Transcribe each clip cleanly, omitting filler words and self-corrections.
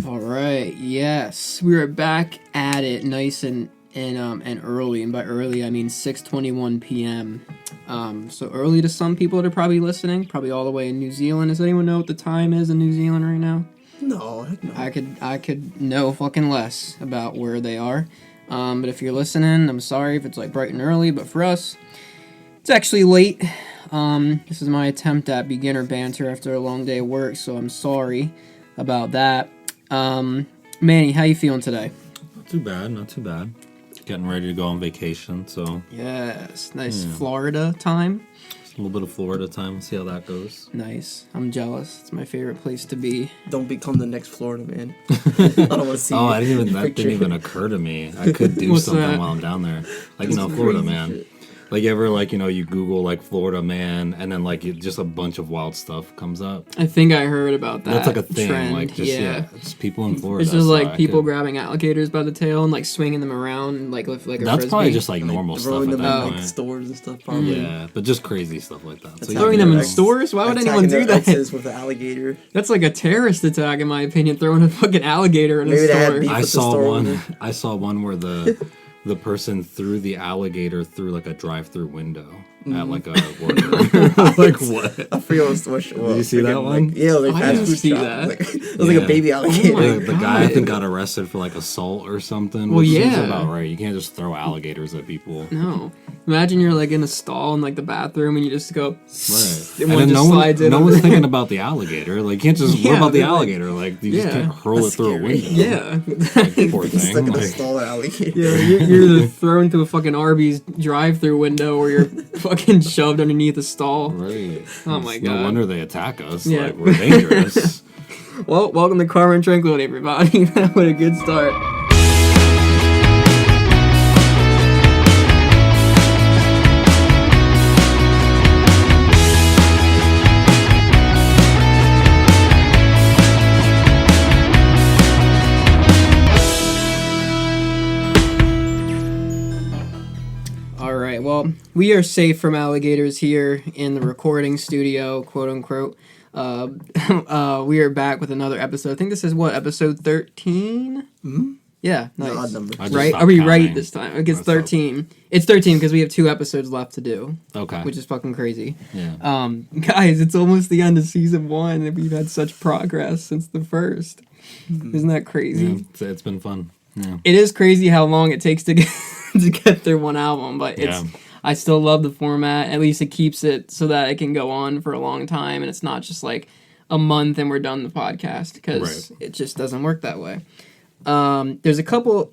All right, yes, we are back at it, nice and early, and by early I mean 6:21 p.m. So early to some people that are probably listening, probably all the way in New Zealand. Does anyone know what the time is in New Zealand right now? No. I could know fucking less about where they are. But if you're listening, I'm sorry if it's like bright and early, but for us, it's actually late. This is my attempt at beginner banter after a long day of work, so I'm sorry about that. Manny, how you feeling today? Not too bad. Getting ready to go on vacation, so... Yes, nice Florida time. A little bit of Florida time, see how that goes. Nice. I'm jealous. It's my favorite place to be. Don't become the next Florida man. I don't want to see that didn't even occur to me. I could do something while I'm down there. Like, Florida man. Shit. Like, you ever, you Google, Florida man, and then, just a bunch of wild stuff comes up? I think I heard about that. That's, like, a thing. Trend. It's people in Florida. It's just, people grabbing alligators by the tail and, swinging them around, and, like a frisbee. That's probably just, normal stuff at that point. Stores and stuff, probably. Yeah, but just crazy stuff like that. So throwing them in stores? Why would anyone do that? With an alligator. That's like a terrorist attack, in my opinion, throwing a fucking alligator in a store. I saw one where the person threw the alligator through a drive-through window at a worker. What? I forget what. Did you see that one? Fast food shop. That. It was a baby alligator. The guy I think got arrested for assault or something. Well, which seems about right. You can't just throw alligators at people. No. Imagine you're in a stall in the bathroom and you just go. Right. And one just slides in. No one's thinking about the alligator. You can't just. What about the alligator? You just can't hurl it through a window. Yeah. Poor thing. Stuck in a stall alligator. Yeah, you're either thrown through a fucking Arby's drive-through window or you're fucking shoved underneath a stall. Right. Oh my god. No wonder they attack us. Yeah. We're dangerous. Well, welcome to Karma and Tranquility, everybody. What a good start. Well, we are safe from alligators here in the recording studio, quote unquote. We are back with another episode. I think this is episode 13? Mm-hmm. Yeah, nice. Odd number. Right? Are we right this time? It's 13. It's 13 because we have 2 episodes left to do. Okay. Which is fucking crazy. Yeah. Guys, it's almost the end of season 1 and we've had such progress since the first. Mm-hmm. Isn't that crazy? Yeah, it's been fun. Yeah. It is crazy how long it takes to get through one album, but I still love the format. At least it keeps it so that it can go on for a long time, and it's not just a month and we're done the podcast because it just doesn't work that way. There's a couple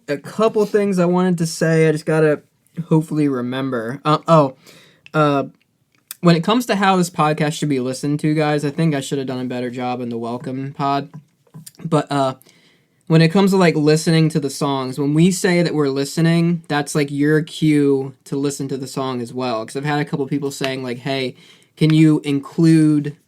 things I wanted to say. I just gotta hopefully remember. When it comes to how this podcast should be listened to, guys, I think I should have done a better job in the welcome pod, but when it comes to listening to the songs, when we say that we're listening, that's your cue to listen to the song as well. Because I've had a couple people saying hey, can you include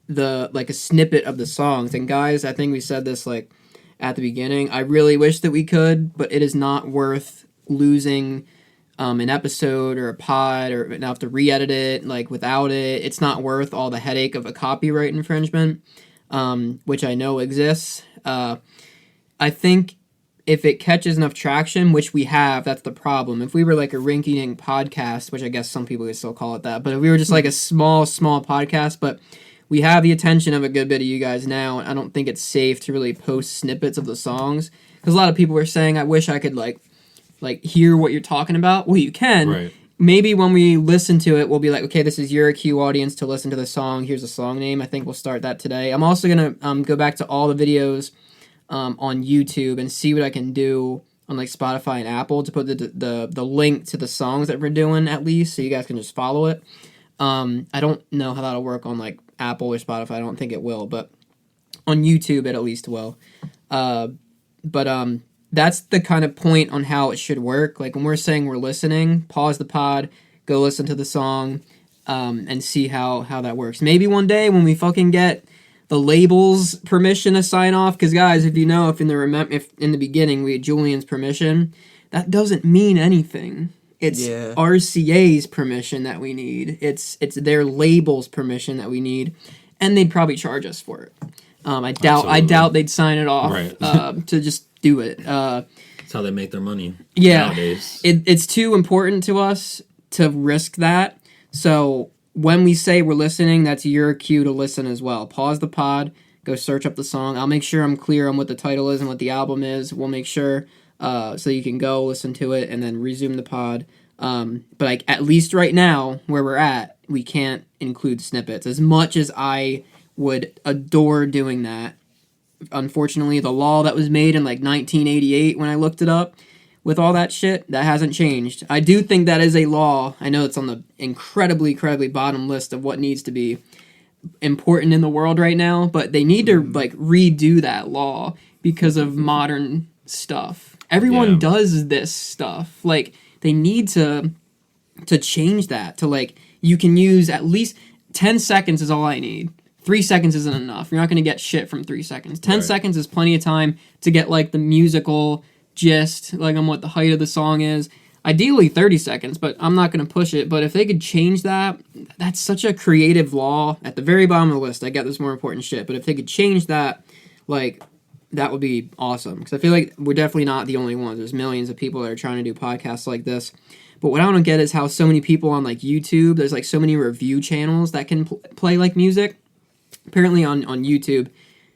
the a snippet of the songs? And guys, I think we said this at the beginning. I really wish that we could, but it is not worth losing an episode or a pod or have to re-edit it without it. It's not worth all the headache of a copyright infringement, which I know exists. I think if it catches enough traction, which we have, that's the problem. If we were a rinky-dink podcast, which I guess some people would still call it that, but if we were just a small podcast, but we have the attention of a good bit of you guys now, I don't think it's safe to really post snippets of the songs. Because a lot of people were saying, I wish I could hear what you're talking about. Well, you can. Right. Maybe when we listen to it, we'll be okay, this is your cue audience to listen to the song. Here's the song name. I think we'll start that today. I'm also going to go back to all the videos on YouTube and see what I can do on Spotify and Apple to put the link to the songs that we're doing at least, so you guys can just follow it. I don't know how that'll work on Apple or Spotify. I don't think it will, but on YouTube it at least will. But that's the kind of point on how it should work. When we're saying we're listening, pause the pod, go listen to the song, and see how that works. Maybe one day when we fucking get the label's permission to sign off, because guys, if in the beginning we had Julian's permission, that doesn't mean anything. It's RCA's permission that we need. It's their label's permission that we need, and they'd probably charge us for it. I doubt they'd sign it off to just do it. That's how they make their money. Yeah, nowadays. It's too important to us to risk that. So when we say we're listening, that's your cue to listen as well. Pause the pod, go search up the song. I'll make sure I'm clear on what the title is and what the album is. We'll make sure so you can go listen to it and then resume the pod. But at least right now, where we're at, we can't include snippets. As much as I would adore doing that, unfortunately, the law that was made in 1988, when I looked it up, with all that shit, that hasn't changed. I do think that is a law. I know it's on the incredibly bottom list of what needs to be important in the world right now, but they need to redo that law because of modern stuff. Everyone does this stuff. They need to change that to you can use at least 10 seconds is all I need. 3 seconds isn't enough. You're not going to get shit from 3 seconds. 10 seconds is plenty of time to get the musical gist, on what the height of the song is. Ideally 30 seconds, but I'm not going to push it. But if they could change that, that's such a creative law. At the very bottom of the list, I get this more important shit. But if they could change that, that would be awesome. Because I feel like we're definitely not the only ones. There's millions of people that are trying to do podcasts like this. But what I don't get is how so many people on YouTube, there's so many review channels that can play music. Apparently on YouTube,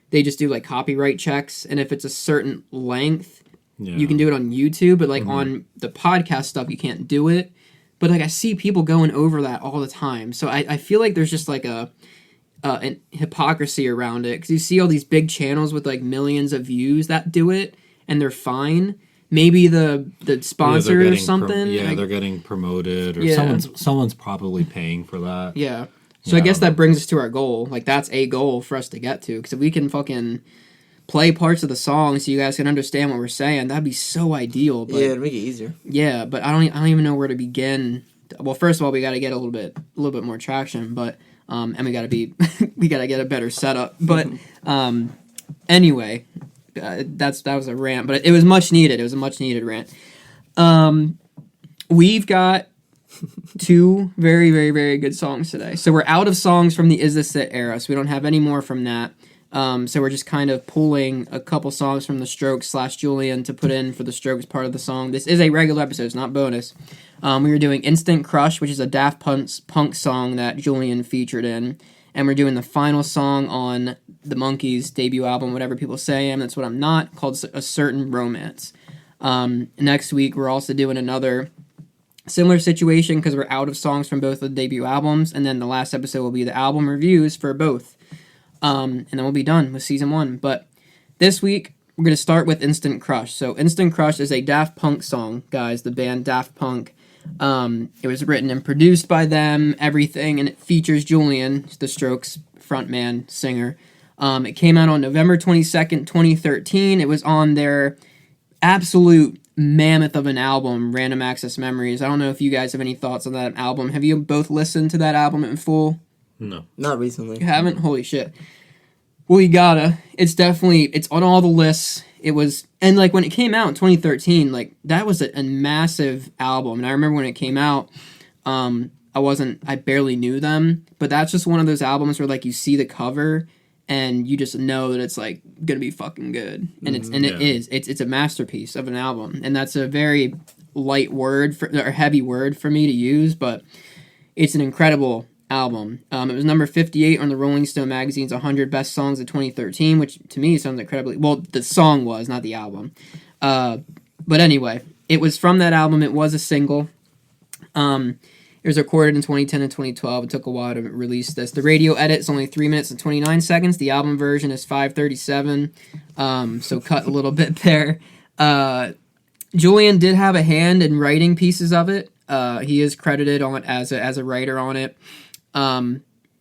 they just do copyright checks. And if it's a certain length, you can do it on YouTube. But on the podcast stuff, you can't do it. But I see people going over that all the time. So I feel like there's just an hypocrisy around it. Because you see all these big channels with millions of views that do it. And they're fine. Maybe the sponsor or something. They're getting promoted, or someone's probably paying for that. Yeah. So I guess that brings us to our goal. That's a goal for us to get to. Because if we can fucking play parts of the song so you guys can understand what we're saying, that'd be so ideal. But, it'd make it easier. Yeah, but I don't even know where to begin. Well, first of all, we got to get a little bit more traction, but and we got to get a better setup. But anyway. That was a rant, but it was much needed. It was a much needed rant. We've got 2 very, very, very good songs today. So we're out of songs from the Is This It era, so we don't have any more from that. So we're just kind of pulling a couple songs from the Strokes / Julian to put in for the Strokes part of the song. This is a regular episode, it's not bonus. We were doing Instant Crush, which is a Daft Punk song that Julian featured in. And we're doing the final song on the Monkees' debut album, whatever people say, and that's what I'm not, called A Certain Romance. Next week, we're also doing another similar situation because we're out of songs from both of the debut albums, and then the last episode will be the album reviews for both. And then we'll be done with season 1. But this week, we're going to start with Instant Crush. So Instant Crush is a Daft Punk song, guys, the band Daft Punk. It was written and produced by them, everything, and it features Julian, the Strokes frontman, singer. It came out on November 22nd, 2013. It was on their absolute mammoth of an album, Random Access Memories. I don't know if you guys have any thoughts on that album. Have you both listened to that album in full? No. Not recently. You haven't? Holy shit. Well, you gotta. It's on all the lists. It was, and when it came out in 2013, that was a massive album. And I remember when it came out, I barely knew them, but that's just one of those albums where you see the cover and you just know that it's gonna be fucking good. And it is. It's a masterpiece of an album. And that's a very light word or heavy word for me to use, but it's an incredible album. It was number 58 on the Rolling Stone magazine's 100 Best Songs of 2013, which to me sounds incredibly... Well, the song was, not the album. But anyway, it was from that album. It was a single. It was recorded in 2010 and 2012. It took a while to release this. The radio edit is only 3 minutes and 29 seconds. The album version is 5:37. So cut a little bit there. Julian did have a hand in writing pieces of it. He is credited on as a writer on it.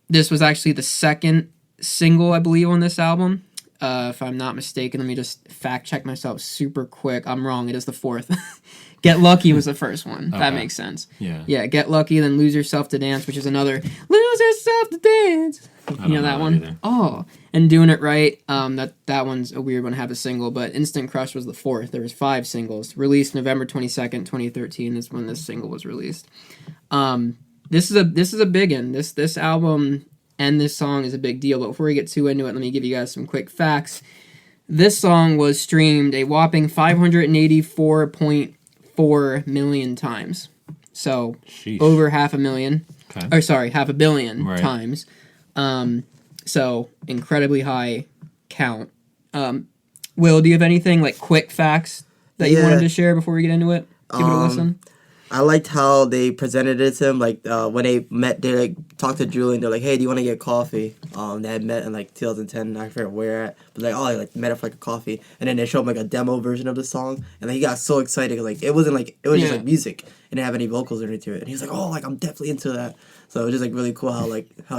This was actually the second single, I believe, on this album. If I'm not mistaken, let me just fact check myself super quick. I'm wrong. It is the 4th. Get Lucky was the first one. Okay. That makes sense. Yeah, Get Lucky, then Lose Yourself to Dance, which is another Lose Yourself to Dance. You know that one? Either. Oh, and Doing It Right. That one's a weird one to have a single, but Instant Crush was the 4th. There was 5 singles. Released November 22nd, 2013 is when this single was released. This is a big one. This album and this song is a big deal. But before we get too into it, let me give you guys some quick facts. This song was streamed a whopping 584.4 million times. So, Sheesh. over 500,000. Okay. Or sorry, 500 million Right. times. So, incredibly high count. Will, do you have anything, like, quick facts that you wanted to share before we get into it? Give it a listen. I liked how they presented it to him. Like when they met, they like talked to Julian. They're like, "Hey, do you want to get coffee?" They had met in like 2010. I forget where at, but like, oh, they like met up for like a coffee, and then they showed him like a demo version of the song, and then he got so excited. Like it wasn't like it was just like music, and didn't have any vocals or anything to it, and he was like, "Oh, like I'm definitely into that." So it was just like really cool how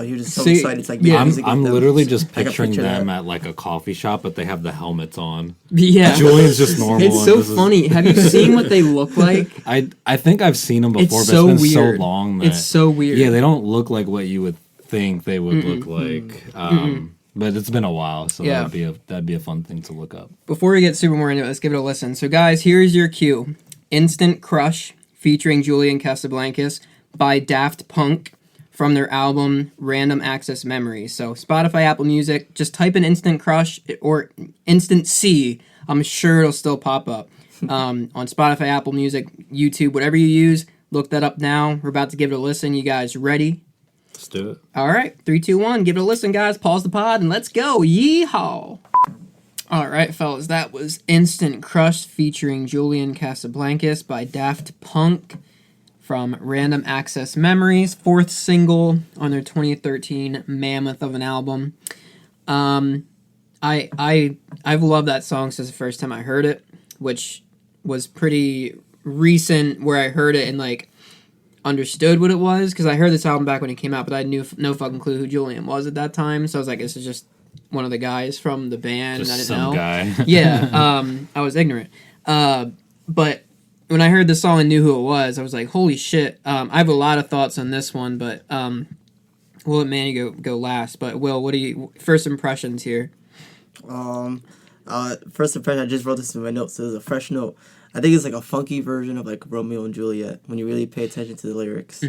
he was just so excited to like make music. I'm with them. literally just I can picturing picture them that. at like a coffee shop, but they have the helmets on. Yeah. Julian's just normal. It's so funny. Have you seen what they look like? I think I've seen them before, It's but so it's been weird. so long that It's so weird. Yeah, they don't look like what you would think they would look like. But it's been a while, so that'd be a fun thing to look up. Before we get super more into it, let's give it a listen. So, guys, here's your cue. Instant Crush, featuring Julian Casablancas, by Daft Punk, from their album Random Access Memories. So, Spotify, Apple Music, just type in Instant Crush or Instant C. I'm sure it'll still pop up. On Spotify, Apple Music, YouTube, whatever you use, look that up now. We're about to give it a listen. You guys ready? Let's do it. All right, 3, 2, 1. Give it a listen, guys. Pause the pod and let's go. Yeehaw. All right, fellas, that was Instant Crush featuring Julian Casablancas by Daft Punk from Random Access Memories, 4th single on their 2013 mammoth of an album. I've loved that song since the first time I heard it, which was pretty recent where I heard it and like understood what it was, because I heard this album back when it came out, but I knew no fucking clue who Julian was at that time. So I was like, this is just one of the guys from the band. Just and I didn't some know. guy. Yeah, I was ignorant. But when I heard the song and knew who it was, I was like, holy shit. I have a lot of thoughts on this one, but we'll let Manny go last. But Will, what are you first impressions here? First impression, I just wrote this in my notes. So it was a fresh note. I think it's like a funky version of like Romeo and Juliet when you really pay attention to the lyrics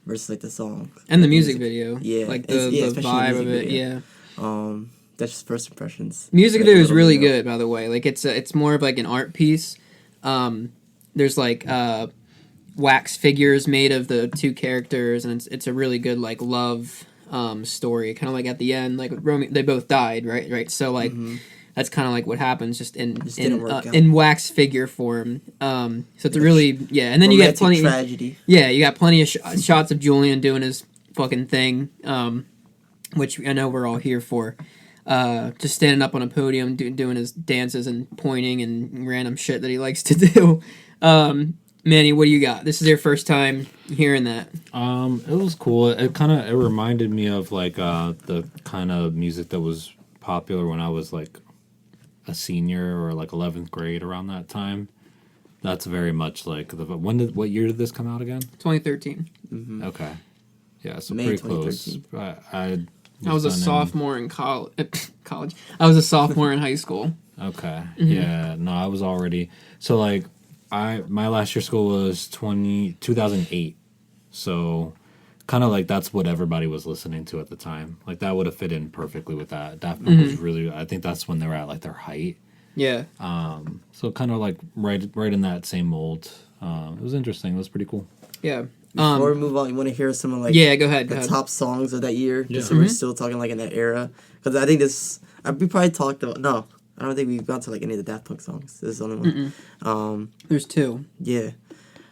versus like the song And the music video. Yeah, Like especially the vibe of it, video. yeah. That's just first impressions. Music Like, video is really Romeo. good, by the way. Like it's more of like an art piece. There's like wax figures made of the two characters, and it's a really good like love story. Kind of like at the end, like with Romeo, they both died, right? So like that's kind of like what happens, just didn't work out. in wax figure form. So it's a really and then you get Romantic plenty. tragedy. Yeah, you got plenty of shots of Julian doing his fucking thing, which I know we're all here for. Just standing up on a podium doing his dances and pointing and random shit that he likes to do. Manny, what do you got? This is your first time hearing that. It was cool. It reminded me of like the kind of music that was popular when I was like a senior or like 11th grade, around that time. That's very much like what year did this come out again? 2013. Mm-hmm. Okay. Yeah, so May pretty close. I was a sophomore in college. I was a sophomore in high school. Okay. Yeah, no, I was already. So like my last year school was 2008. So kind of like that's what everybody was listening to at the time. Like that would have fit in perfectly with that. Daft Punk was really, I think that's when they were at like their height. Yeah. So kind of like right in that same mold. It was interesting. It was pretty cool. Yeah. Before we move on, you want to hear some of like go ahead. the top songs of that year? Yeah. Just so we're still talking like in that era. Because I think we probably talked about, no, I don't think we've gone to like any of the Daft Punk songs. This is the only one. There's two. Yeah.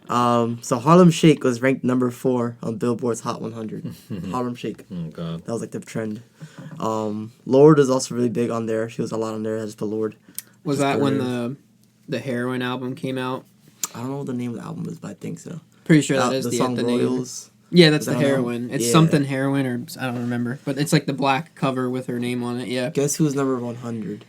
So Harlem Shake was ranked number 4 on Billboard's Hot 100. Harlem Shake. Oh god. That was like the trend. Lord is also really big on there. She was a lot on there. I just put Lord. Was Just that put when her. the Heroin album came out? I don't know what the name of the album is, but I think so. Pretty sure that is the song the name. Royals. Yeah, that's Is the that on Heroin. It's Yeah. something Heroin, or I don't remember, but it's like the black cover with her name on it. Yeah. Guess who's number 100?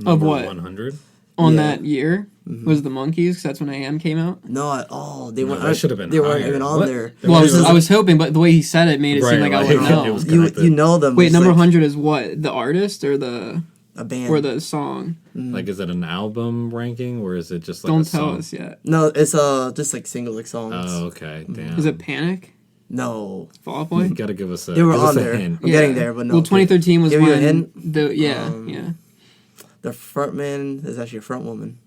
Of what? 100? On Yeah. that year was the Monkees, 'cause that's when AM came out. No, they weren't. that should have been They weren't higher. even on What? there. They Well, weren't I was hoping, but the way he said it made it seem Right, like I like, wouldn't it know. was connected. You know them. Wait, it's number like 100 is what? The artist or the a band or the song? Like, is it an album ranking or is it just like Don't a tell song? us yet. No, it's just like single like songs. Oh, okay. Damn. Is it Panic? No. Fall Out Boy? You gotta give us a. They were give us on a there. hint. I'm getting there, but no. Well, 2013 was Give when you a hint? yeah. The frontman is actually a front woman.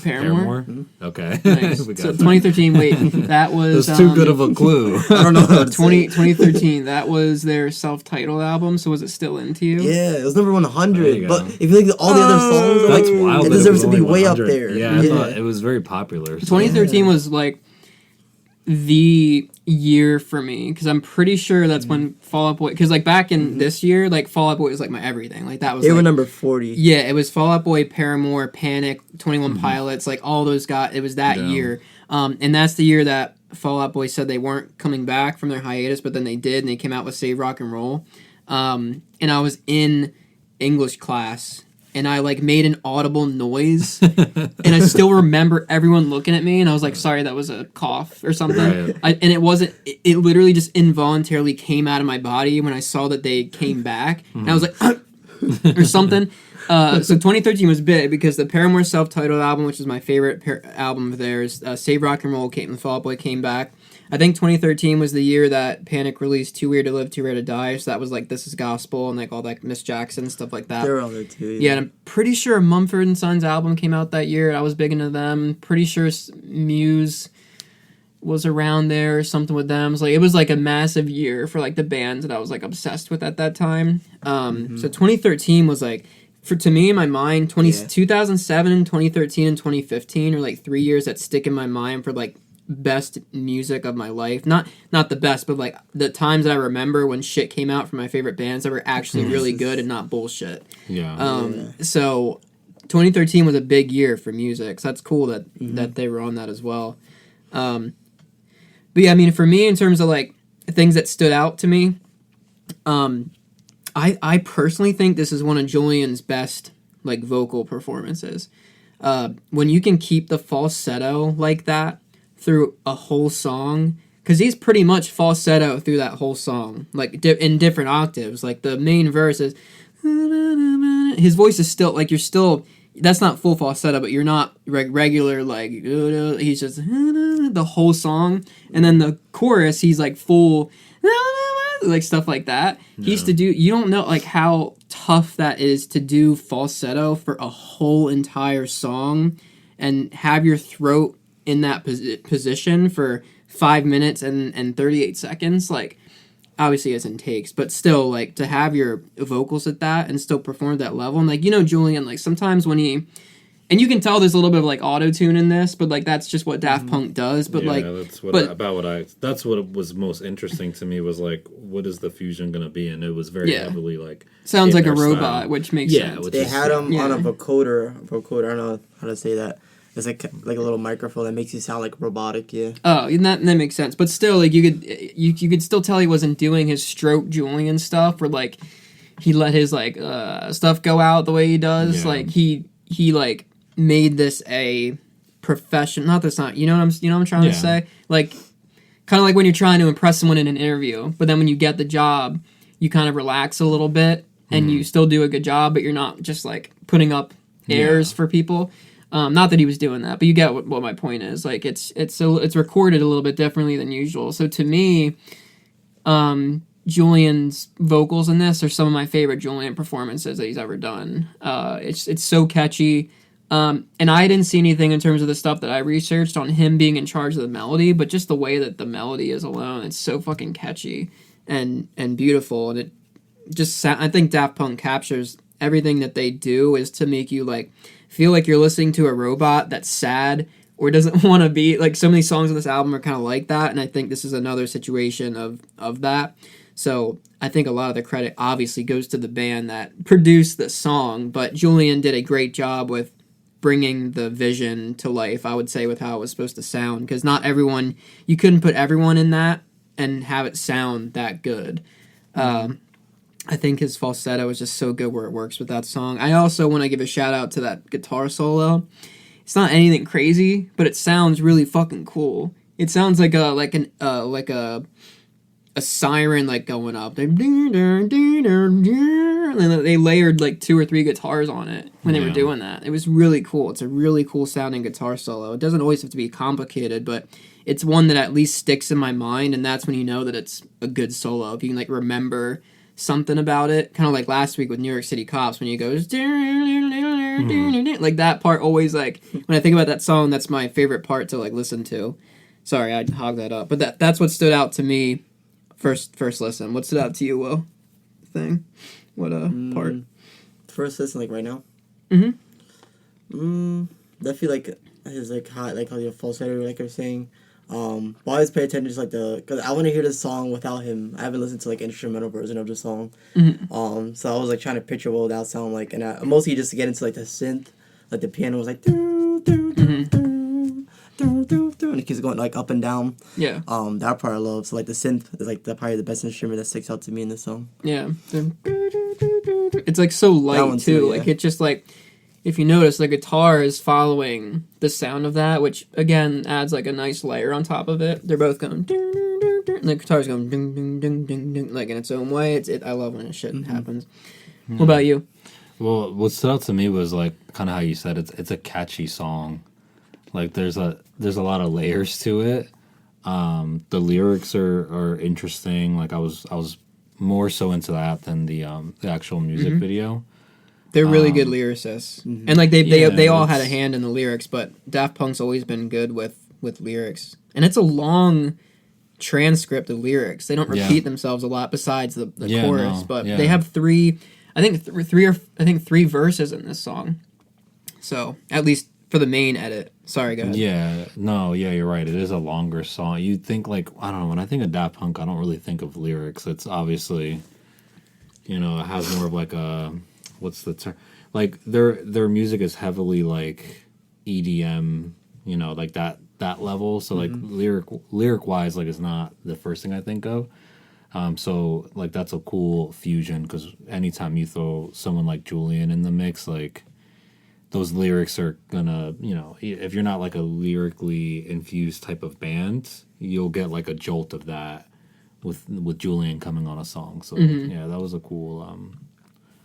Paramore? Mm-hmm. Okay. Nice. We So got 2013, wait, that was... That's too good of a clue. I don't know how to say it. 2013, that was their self-titled album, so was it Still Into You? Yeah, it was number There 100. you But go. if you look at all the other songs, I'm That's like, wild. it that deserves was to be only way up 100. there. Yeah, I thought it was very popular. So. 2013 was like the year for me because I'm pretty sure that's when Fall Out Boy. Because like back in this year, like Fall Out Boy was like my everything. Like that was They were like, number 40. yeah, it was Fall Out Boy, Paramore, Panic, 21 Pilots, like all those got. It was that Yeah. year, and that's the year that Fall Out Boy said they weren't coming back from their hiatus, but then they did, and they came out with Save Rock and Roll. And I was in English class. And I like made an audible noise, and I still remember everyone looking at me, and I was like, "Sorry, that was a cough or something." Right. And it wasn't. It literally just involuntarily came out of my body when I saw that they came back, and I was like, or something. So 2013 was big because the Paramore self-titled album, which is my favorite album of theirs, Save Rock and Roll, Fall Out Boy came back. I think 2013 was the year that Panic released Too Weird to Live, Too Rare to Die, so that was like This Is Gospel and like all that Miss Jackson stuff like that. They were on there too. Yeah, and I'm pretty sure Mumford & Sons album came out that year. I was big into them. Pretty sure Muse was around there or something with them. So, like, it was like a massive year for like the bands that I was like obsessed with at that time. So 2013 was like, to me in my mind, 2007, 2013, and 2015 are like 3 years that stick in my mind for like best music of my life. Not the best, but like the times that I remember when shit came out from my favorite bands that were actually really good and not bullshit. Yeah. So 2013 was a big year for music, so that's cool that they were on that as well. But yeah, I mean, for me, in terms of like things that stood out to me, I personally think this is one of Julian's best like vocal performances. When you can keep the falsetto like that through a whole song, because he's pretty much falsetto through that whole song, like in different octaves. Like the main verse is, his voice is still like that's not full falsetto, but you're not regular like he's just the whole song, and then the chorus he's like full like stuff like that. He used to do. You don't know like how tough that is to do falsetto for a whole entire song and have your throat in that position for 5 minutes and 38 seconds. Like, obviously it's in takes, but still, like, to have your vocals at that and still perform at that level. And, like, Julian, like, sometimes when he... And you can tell there's a little bit of, like, auto-tune in this, but, like, that's just what Daft Punk does. But, yeah, like... That's what was most interesting to me was, like, what is the fusion going to be? And it was very heavily, like... Sounds like a their robot, style. which makes sense. They had him on a vocoder, I don't know how to say that. It's like a little microphone that makes you sound like robotic, yeah. Oh, and that makes sense. But still, like, you could still tell he wasn't doing his stroke Julian stuff, where, like, he let his, like, stuff go out the way he does. Yeah. Like, he like, made this a profession. Not that's not, you know what I'm trying to say? Like, kind of like when you're trying to impress someone in an interview, but then when you get the job, you kind of relax a little bit, and you still do a good job, but you're not just, like, putting up airs for people. Not that he was doing that, but you get what my point is. Like, it's recorded a little bit differently than usual. So to me, Julian's vocals in this are some of my favorite Julian performances that he's ever done. It's so catchy. And I didn't see anything in terms of the stuff that I researched on him being in charge of the melody, but just the way that the melody is alone, it's so fucking catchy and beautiful. And it just, I think Daft Punk captures everything that they do is to make you, like, feel like you're listening to a robot that's sad or doesn't want to be. Like, some of these songs on this album are kind of like that, and I think this is another situation of that. So I think a lot of the credit obviously goes to the band that produced the song, but Julian did a great job with bringing the vision to life, I would say, with how it was supposed to sound, because not everyone, you couldn't put everyone in that and have it sound that good. I think his falsetto is just so good where it works with that song. I also want to give a shout out to that guitar solo. It's not anything crazy, but it sounds really fucking cool. It sounds like a a siren like going up. And then they layered like 2 or 3 guitars on it when they were doing that. It was really cool. It's a really cool sounding guitar solo. It doesn't always have to be complicated, but it's one that at least sticks in my mind, and that's when you know that it's a good solo. If you can like remember something about it, kind of like last week with New York City Cops when he goes like that part always, like when I think about that song, that's my favorite part to like listen to. Sorry, I hogged that up, but that's what stood out to me first listen. What stood out to you, Will? What part? First listen, like right now. I feel like his like hot, like how your falsetto, like you're saying. But always pay attention to like because I want to hear this song without him. I haven't listened to like instrumental version of the song. So I was like trying to picture what would that sound like, and mostly just to get into like the synth, like the piano was like doo, doo, doo, doo, doo, doo, doo, and it keeps going like up and down. Yeah. That part I love. So like the synth is like probably the best instrument that sticks out to me in this song. Yeah. It's like so light too. Like it just like. If you notice, the guitar is following the sound of that, which, again, adds, like, a nice layer on top of it. They're both going, ding, ding, ding, ding, and the guitar's going, ding, ding, ding, ding, ding, like, in its own way. I love when shit happens. What about you? Well, what stood out to me was, like, kind of how you said it's a catchy song. Like, there's a lot of layers to it. The lyrics are interesting. Like, I was more so into that than the actual music video. They're really good lyricists, and like they all had a hand in the lyrics. But Daft Punk's always been good with lyrics, and it's a long transcript of lyrics. They don't repeat themselves a lot besides the chorus, but they have three verses in this song. So at least for the main edit. Sorry, go ahead. You're right. It is a longer song. You'd think like I don't know. When I think of Daft Punk, I don't really think of lyrics. It's obviously, it has more of like a. What's the term? Like their music is heavily like EDM, like that level. So like lyric wise, like it's not the first thing I think of. So like that's a cool fusion because anytime you throw someone like Julian in the mix, like those lyrics are gonna, if you're not like a lyrically infused type of band, you'll get like a jolt of that with Julian coming on a song. So that was a cool.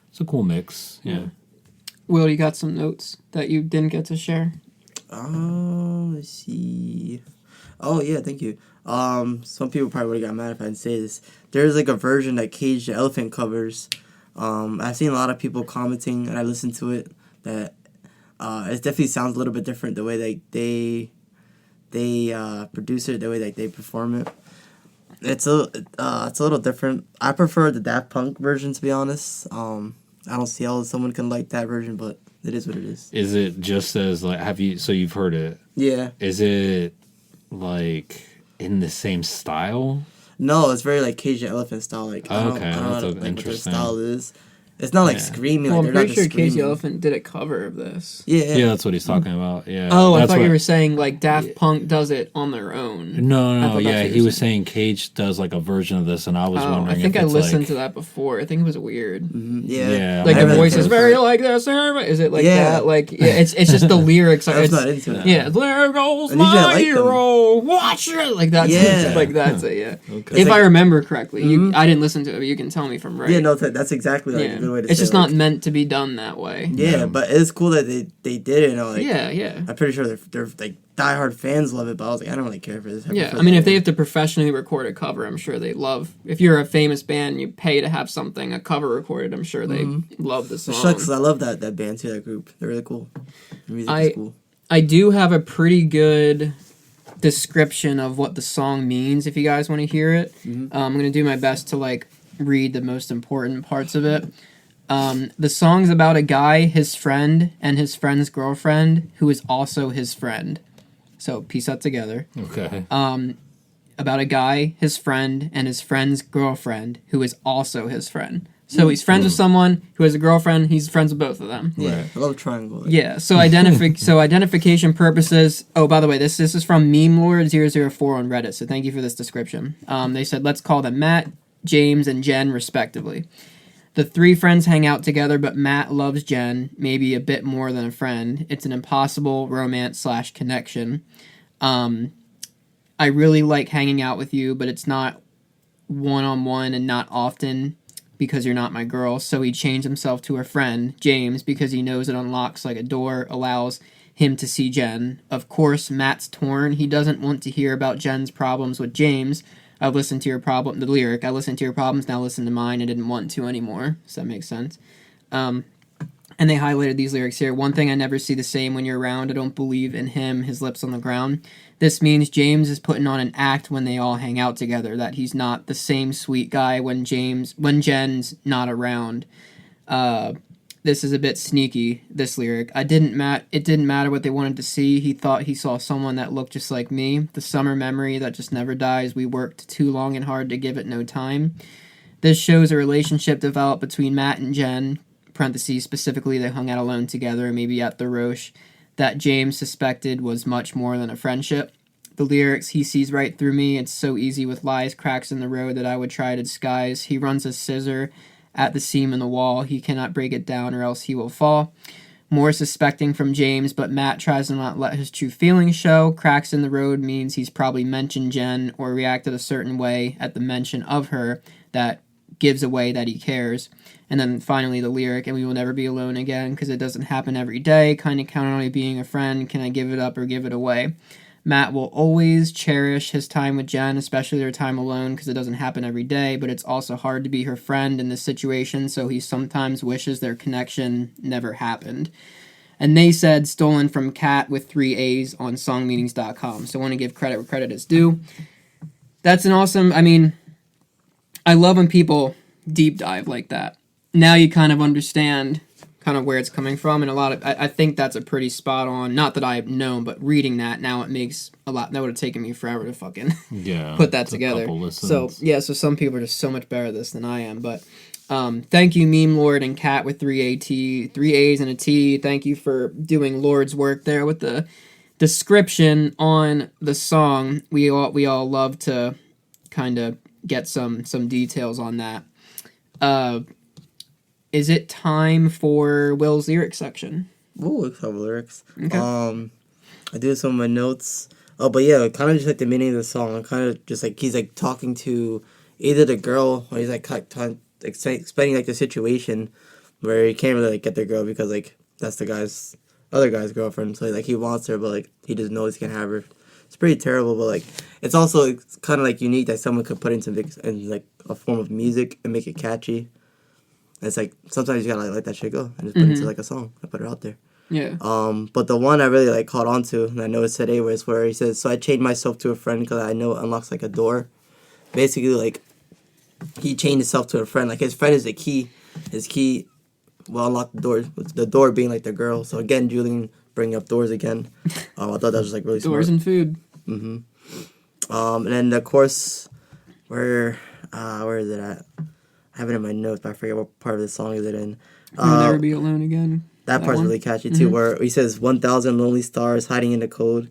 It's a cool mix. Yeah. Will, you got some notes that you didn't get to share? Let's see. Oh yeah, thank you. Some people probably would have got mad if I didn't say this. There's like a version that Cage the Elephant covers. I've seen a lot of people commenting, and I listened to it. That it definitely sounds a little bit different the way they produce it, the way that they perform it. It's a little different. I prefer the Daft Punk version, to be honest. I don't see how someone can like that version, but it is what it is. Is it just as like so you've heard it? Yeah. Is it like in the same style? No, it's very like Cage the Elephant style. Like I don't know like what their style is. It's not like screaming. Well, like, I'm pretty sure Cage the Elephant did a cover of this. Yeah, that's what he's talking about. Yeah. Oh, I thought you were saying like Daft Punk does it on their own. No. Yeah, he was saying Cage does like a version of this, and I was wondering. I think I listened to that before. I think it was weird. Yeah. Like the voice is very like this. Is it like that? Like it's just the lyrics. I was not into that. Yeah, there goes my hero. Watch it like that. Yeah, like that's it. Yeah. Okay. If I remember correctly, I didn't listen to it, but you can tell me from right. Yeah, no, that's exactly like a good way to say it. It's just not meant to be done that way. Yeah, but it's cool that they did it. Like, yeah. I'm pretty sure they're like diehard fans love it, but I was like, I don't really care for this. I mean, if they have to professionally record a cover, I'm sure they love. If you're a famous band, you pay to have a cover recorded. I'm sure they love the song. Shucks, I love that band too. That group, they're really cool. Their music is cool. I do have a pretty good description of what the song means. If you guys want to hear it, I'm gonna do my best to like read the most important parts of it. The song's about a guy, his friend, and his friend's girlfriend, who is also his friend. So, piece that together. Okay. About a guy, his friend, and his friend's girlfriend, who is also his friend. So, he's friends with someone who has a girlfriend, he's friends with both of them. Yeah, right. I love triangle. Yeah, so identification purposes... Oh, by the way, this is from MemeLord004 on Reddit, so thank you for this description. They said, let's call them Matt, James, and Jen, respectively. The three friends hang out together, but Matt loves Jen, maybe a bit more than a friend. It's an impossible romance/connection. I really like hanging out with you, but it's not one-on-one and not often because you're not my girl. So he changed himself to her friend, James, because he knows it unlocks like a door, allows him to see Jen. Of course, Matt's torn. He doesn't want to hear about Jen's problems with James. I listened to your problem, the lyric, I listened to your problems, now listen to mine. I didn't want to anymore. Does that make sense? And they highlighted these lyrics here. One thing I never see the same when you're around. I don't believe in him, his lips on the ground. This means James is putting on an act when they all hang out together, that he's not the same sweet guy when Jen's not around. This is a bit sneaky, this lyric. It didn't matter what they wanted to see. He thought he saw someone that looked just like me. The summer memory that just never dies. We worked too long and hard to give it no time. This shows a relationship developed between Matt and Jen, parentheses, specifically they hung out alone together, maybe at the Roche, that James suspected was much more than a friendship. The lyrics, he sees right through me, it's so easy with lies, cracks in the road that I would try to disguise. He runs a scissor at the seam in the wall, he cannot break it down or else he will fall. More suspecting from James, but Matt tries to not let his true feelings show. Cracks in the road means he's probably mentioned Jen or reacted a certain way at the mention of her that gives away that he cares. And then finally the lyric, and we will never be alone again because it doesn't happen every day. Kind of count on me being a friend. Can I give it up or give it away? Matt will always cherish his time with Jen, especially their time alone, because it doesn't happen every day, but it's also hard to be her friend in this situation, so he sometimes wishes their connection never happened. And they said stolen from Kat with 3 A's on songmeanings.com. So I want to give credit where credit is due. That's an awesome, I love when people deep dive like that. Now you kind of understand kind of where it's coming from, and I think that's a pretty spot on, not that I've known, but reading that now, it makes a lot, that would have taken me forever to fucking put that together. So some people are just so much better at this than I am, but thank you Meme Lord and Kat with 3 A's and a T. Thank you for doing Lord's work there with the description on the song. We all love to kind of get some details on that. Is it time for Will's lyric section? Ooh, a couple lyrics. Okay. I do some of my notes. Oh, but yeah, kind of just like the meaning of the song. Kind of just like he's like talking to either the girl or he's like explaining like the situation where he can't really like get the girl because like that's the other guy's girlfriend. So like he wants her, but like he just knows he can't have her. It's pretty terrible, but like it's also kind of like unique that someone could put into like a form of music and make it catchy. It's like sometimes you gotta like let that shit go and just put it into like a song and put it out there. Yeah. But the one I really like caught on to, and I know it's today, where he says, "So I chained myself to a friend because I know it unlocks like a door." Basically, like he chained himself to a friend. Like his friend is the key. His key will unlock the door. The door being like the girl. So again, Julian bringing up doors again. I thought that was like really smart. Doors and food. Mm-hmm. And then the chorus, where is it at? I have it in my notes, but I forget what part of the song is it in. You'll never be alone again. That part's really catchy too, where he says 1,000 lonely stars hiding in the cold.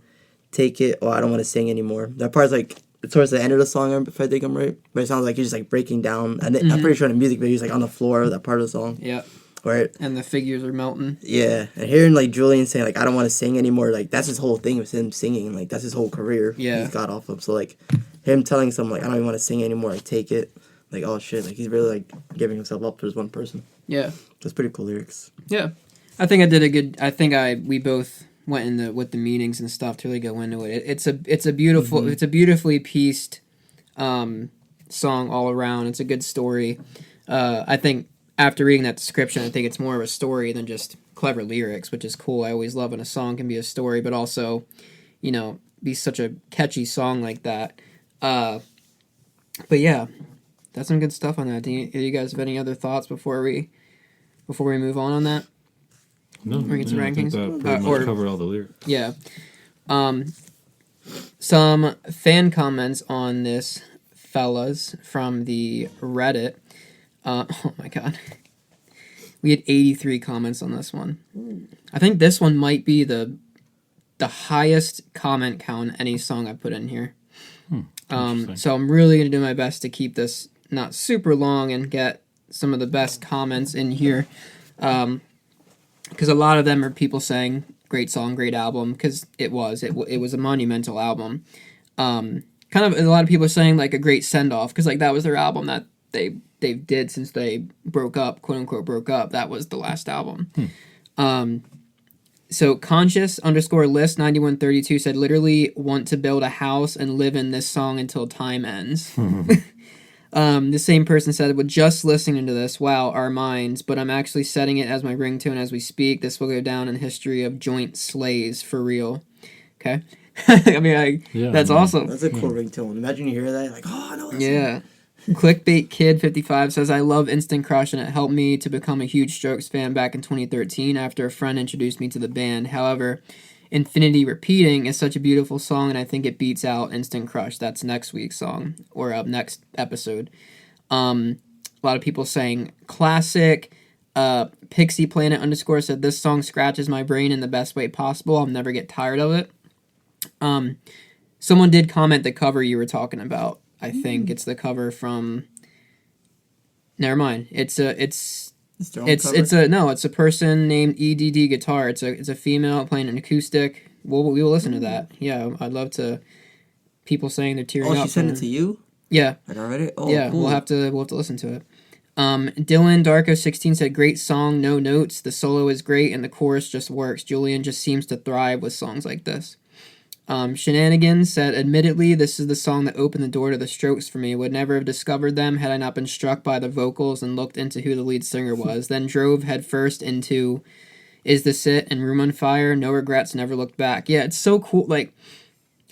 Take it, or I don't want to sing anymore. That part's like towards the end of the song, if I think I'm right. But it sounds like he's just like breaking down. And I'm pretty sure in the music video he's like on the floor of that part of the song. Yeah. Right. And the figures are melting. Yeah. And hearing like Julian saying like I don't want to sing anymore, like that's his whole thing with him singing. Like that's his whole career. Yeah. He's got off of. So like him telling someone like I don't even want to sing anymore, like take it. Like, oh shit, like he's really like giving himself up for this one person. Yeah. That's pretty cool lyrics. Yeah. We both went in with the meanings and stuff to really go into it. It's a beautifully pieced song all around. It's a good story. I think after reading that description, I think it's more of a story than just clever lyrics, which is cool. I always love when a song can be a story, but also, be such a catchy song like that. But yeah. That's some good stuff on that. Do you guys have any other thoughts before we move on that? No, we get some rankings. I think that pretty much cover all the lyrics. Yeah. Some fan comments on this, fellas, from the Reddit. Oh my god, we had 83 comments on this one. I think this one might be the highest comment count any song I put in here. So I'm really gonna do my best to keep this not super long and get some of the best comments in here, because a lot of them are people saying great song, great album, because it was a monumental album. kind of a lot of people are saying like a great send off because like that was their album that they did since they broke up, quote unquote broke up. That was the last album. So conscious_list 9132 said literally want to build a house and live in this song until time ends. The same person said, with just listening to this, wow, our minds, but I'm actually setting it as my ringtone as we speak. This will go down in history of joint slays for real. Okay. I mean, that's awesome. That's a cool ringtone. Imagine you hear that, like, oh, I know that song. Clickbait Kid 55 says, I love Instant Crush and it helped me to become a huge Strokes fan back in 2013 after a friend introduced me to the band. However, Infinity Repeating is such a beautiful song and I think it beats out Instant Crush. That's next week's song or next episode. A lot of people saying classic. Pixie Planet _ said this song scratches my brain in the best way possible. I'll never get tired of it. Someone did comment the cover you were talking about. I think it's the cover from. Never mind. It's a person named EDD Guitar. It's a female playing an acoustic. We will listen to that. Yeah, I'd love to. People saying they're tearing up. Oh, she sent it to you? Yeah. I read it. Oh, yeah. cool. We'll have to listen to it. Dylan Darko 16 said great song, no notes. The solo is great and the chorus just works. Julian just seems to thrive with songs like this. Shenanigans said, admittedly, this is the song that opened the door to the Strokes for me. Would never have discovered them had I not been struck by the vocals and looked into who the lead singer was. Then drove headfirst into Is This It and Room on Fire. No regrets, never looked back. Yeah, it's so cool. Like,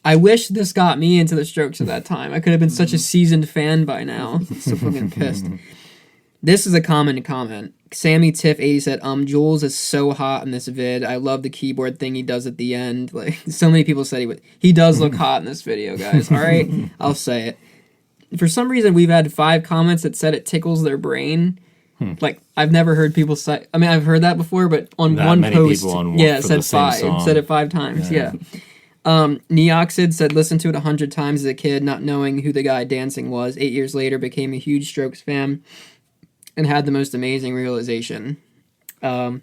I wish this got me into the Strokes at that time. I could have been such a seasoned fan by now. So fucking pissed. This is a common comment. Sammy Tiff 80 said, Jules is so hot in this vid. I love the keyboard thing he does at the end. Like, so many people said he does look hot in this video, guys. All right? I'll say it. For some reason, we've had 5 comments that said it tickles their brain. Like, I've never heard people say, I mean, I've heard that before, but on that one post, it said 5. It said it 5 times, yeah. Neoxid said, listen to it 100 times as a kid, not knowing who the guy dancing was. 8 years later, became a huge Strokes fan. And had the most amazing realization. A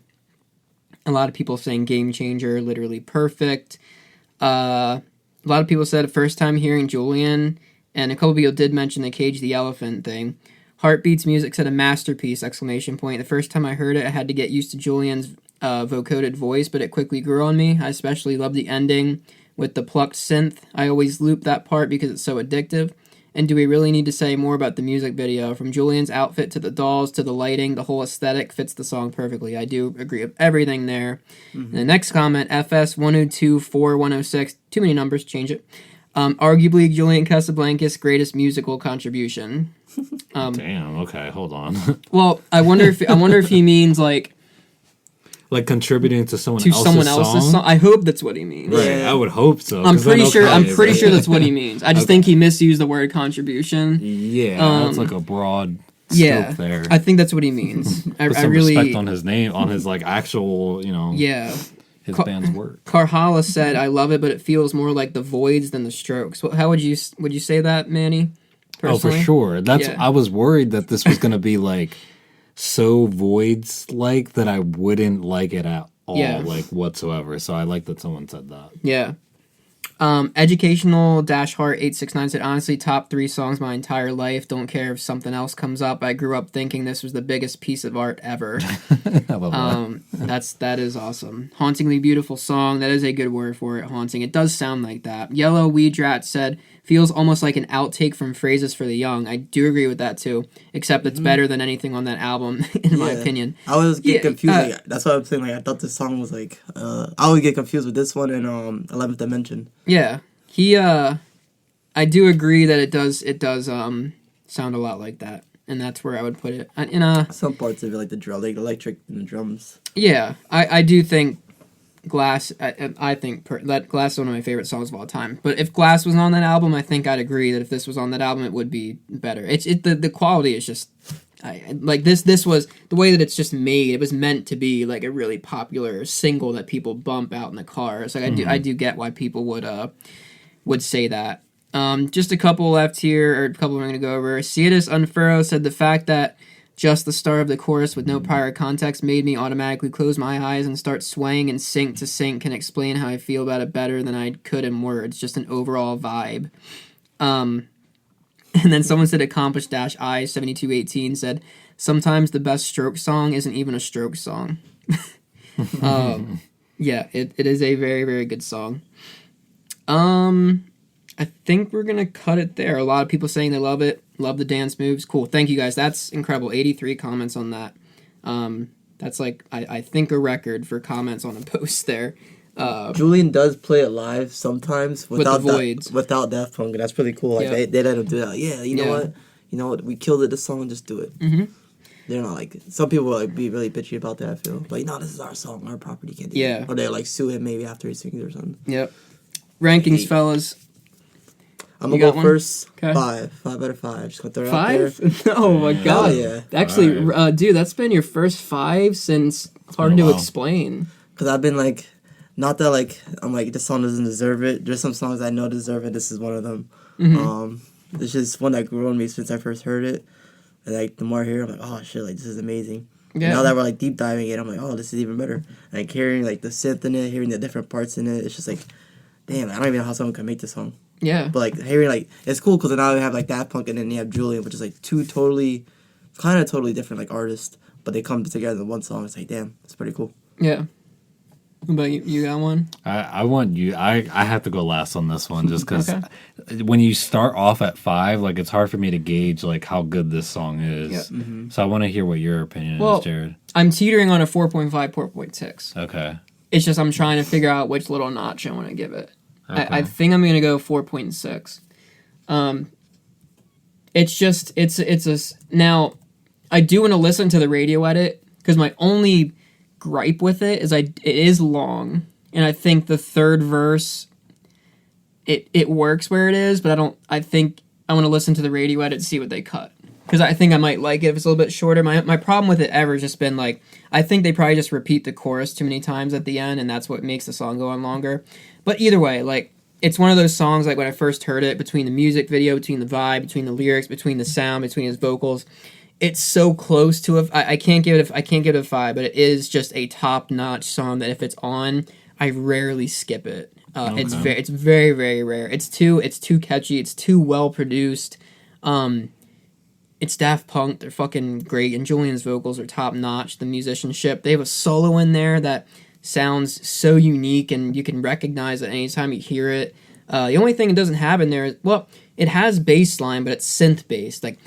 lot of people saying game changer, literally perfect. A lot of people said first time hearing Julian, and a couple people did mention the Cage the Elephant thing. Heartbeats Music said a masterpiece, ! The first time I heard it, I had to get used to Julian's vocoded voice, but it quickly grew on me. I especially love the ending with the plucked synth. I always loop that part because it's so addictive. And do we really need to say more about the music video? From Julian's outfit to the dolls to the lighting, the whole aesthetic fits the song perfectly. I do agree with everything there. And the next comment, FS10241006, too many numbers, change it. Arguably Julian Casablancas' greatest musical contribution. Damn. Okay, hold on. Well, I wonder if he means like contributing to someone else's song. I hope that's what he means. Right, I would hope so. I'm pretty sure that's what he means. I just think he misused the word contribution. Yeah, that's like a broad scope there. I think that's what he means. I really respect on his name, on his like actual, his band's work. Karhala said, "I love it, but it feels more like the Voids than the Strokes." How would you say that, Manny? Personally? Oh, for sure. I was worried that this was going to be like so Voids like that I wouldn't like it at all, like whatsoever. So I like that someone said that. Yeah. Educational-Heart 869 said, honestly, top 3 songs my entire life. Don't care if something else comes up. I grew up thinking this was the biggest piece of art ever. I love that. That is awesome. Hauntingly beautiful song. That is a good word for it, haunting. It does sound like that. Yellow Weedrat said, feels almost like an outtake from Phrases for the Young. I do agree with that too, except it's better than anything on that album, in my opinion. I was getting confused. That's what I'm saying. Like, I thought this song was like, I would get confused with this one and 11th Dimension. Yeah, I do agree that it does sound a lot like that, and that's where I would put it. Some parts of it, like the drum, like electric and the drums. Yeah, I do think Glass. I think that Glass is one of my favorite songs of all time. But if Glass was on that album, I think I'd agree that if this was on that album, it would be better. The quality is just. This was the way that it's just made. It was meant to be like a really popular single that people bump out in the car. It's like I do get why people would say that. Just a couple left here, or a couple we're gonna go over. Ciatis Unfurrow said the fact that just the start of the chorus with no prior context made me automatically close my eyes and start swaying and sync to sync can explain how I feel about it better than I could in words. Just an overall vibe. And then someone said accomplished dash I 7218 said sometimes the best stroke song isn't even a stroke song. Yeah, it is a very, very good song. I think we're gonna cut it there. A lot of people saying they love it, love the dance moves. Cool, thank you guys. That's incredible. 83 comments on that. That's like I think a record for comments on a post there. Julian does play it live sometimes without the voids. without Daft Punk, and that's pretty cool. Like Yep. they let him do that. Like, yeah, you know what, we killed it. This song, just do it. Mm-hmm. They're not like some people will like be really bitchy about that. I feel like no, this is our song, our property, can't do it. Or they like sue him maybe after he sings or something. Yep. Rankings, fellas. I'm gonna go first. Okay. 5 out of 5. Just gonna throw it out there. Oh my god! Yeah. Actually, right. Dude, that's been your first 5 since Hard to Explain. Because I've been like, not that like I'm like this song doesn't deserve it. There's some songs I know deserve it. This is one of them. Mm-hmm. It's just one that grew on me since I first heard it. And like the more I hear it, I'm like, oh shit, like this is amazing. Yeah. Now that we're like deep diving it, I'm like, oh, this is even better. Like hearing like the synth in it, hearing the different parts in it, it's just like, damn, I don't even know how someone can make this song. Yeah. But like hearing like it's cool because now we have like Daft Punk and then you have Julian, which is like two totally different like artists, but they come together in one song. It's like, damn, it's pretty cool. Yeah. What about you? You got one? I want you. I have to go last on this one just because when you start off at 5, like it's hard for me to gauge like how good this song is. Yeah. Mm-hmm. So I want to hear what your opinion is, Jared. I'm teetering on a 4.5, 4.6. Okay. It's just I'm trying to figure out which little notch I want to give it. Okay. I think I'm gonna go 4.6. Now I do want to listen to the radio edit because my only gripe with it is it is long, and I think the third verse it works where it is, but I think I want to listen to the radio edit to see what they cut because I think I might like it if it's a little bit shorter. My problem with it ever has just been like I think they probably just repeat the chorus too many times at the end, and that's what makes the song go on longer. But either way, like it's one of those songs like when I first heard it, between the music video, between the vibe, between the lyrics, between the sound, between his vocals, it's so close to I can't give it a 5, but it is just a top-notch song that if it's on, I rarely skip it. Okay. It's very, very rare. It's too catchy. It's too well produced. It's Daft Punk. They're fucking great, and Julian's vocals are top-notch. The musicianship. They have a solo in there that sounds so unique, and you can recognize it anytime you hear it. The only thing it doesn't have in there is, well, it has bass line, but it's synth based, like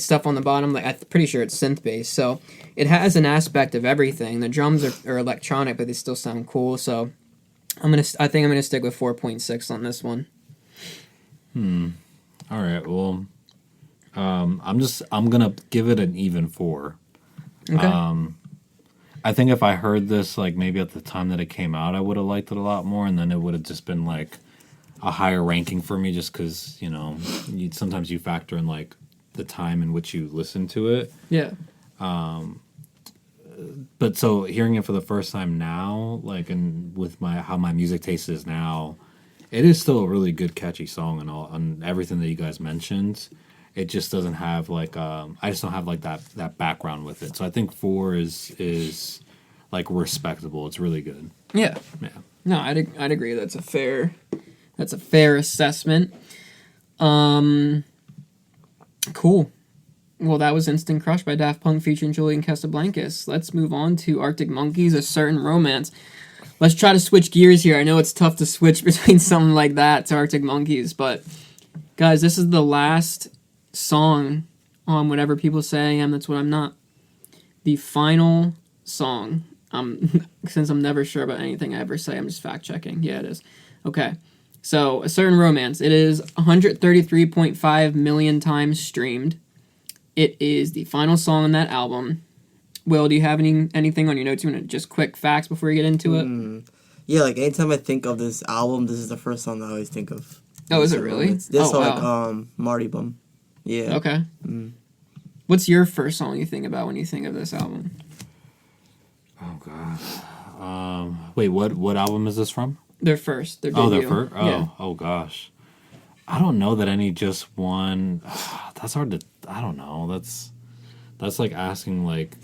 stuff on the bottom. Like I'm pretty sure it's synth based, so it has an aspect of everything. The drums are electronic, but they still sound cool. So I think I'm gonna stick with 4.6 on this one. All right. Well, I'm gonna give it an even 4. Okay. I think if I heard this, like, maybe at the time that it came out, I would have liked it a lot more, and then it would have just been, like, a higher ranking for me just because, you know, sometimes you factor in, like, the time in which you listen to it. Yeah. But so hearing it for the first time now, like, and with how my music taste is now, it is still a really good, catchy song and everything that you guys mentioned. It just doesn't have like I just don't have like that background with it. So I think 4 is like respectable. It's really good. Yeah. Yeah. No, I'd agree. That's a fair assessment. Cool. Well, that was Instant Crush by Daft Punk featuring Julian Casablancas. Let's move on to Arctic Monkeys, A Certain Romance. Let's try to switch gears here. I know it's tough to switch between something like that to Arctic Monkeys, but guys, this is the last song on Whatever People Say I Am, That's What I'm Not. The final song. Since I'm never sure about anything I ever say, I'm just fact checking. Yeah, it is. Okay. So, A Certain Romance. It is 133.5 million times streamed. It is the final song on that album. Will, do you have anything on your notes? You want to just quick facts before you get into it? Yeah, like anytime I think of this album, this is the first song that I always think of. Oh, is it really? This song, wow. Marty Bum. Yeah. Okay. What's your first song you think about when you think of this album? Oh god. Wait, what album is this from? Their first. Their debut. Oh, their first. Oh, yeah. Oh gosh. I don't know that any just one. That's hard to. I don't know. That's like asking like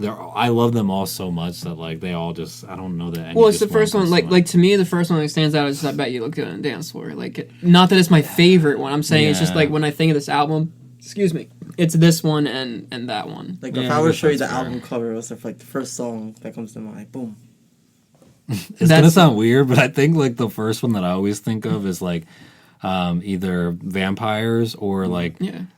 I love them all so much that like they all just I don't know that. Any Well, it's the just first one. comes Like to me, the first one that stands out is "I Bet You Look Good on the Dance Floor." Like, not that it's my favorite one. I'm saying it's just Yeah. like when I think of this album. Excuse me. It's this one and that one. Like Yeah, if I I were to guess show you the that's fair. album cover, what's like the first song that comes to mind? Boom. It's gonna sound weird, but I think like the first one that I always think of is like either vampires or like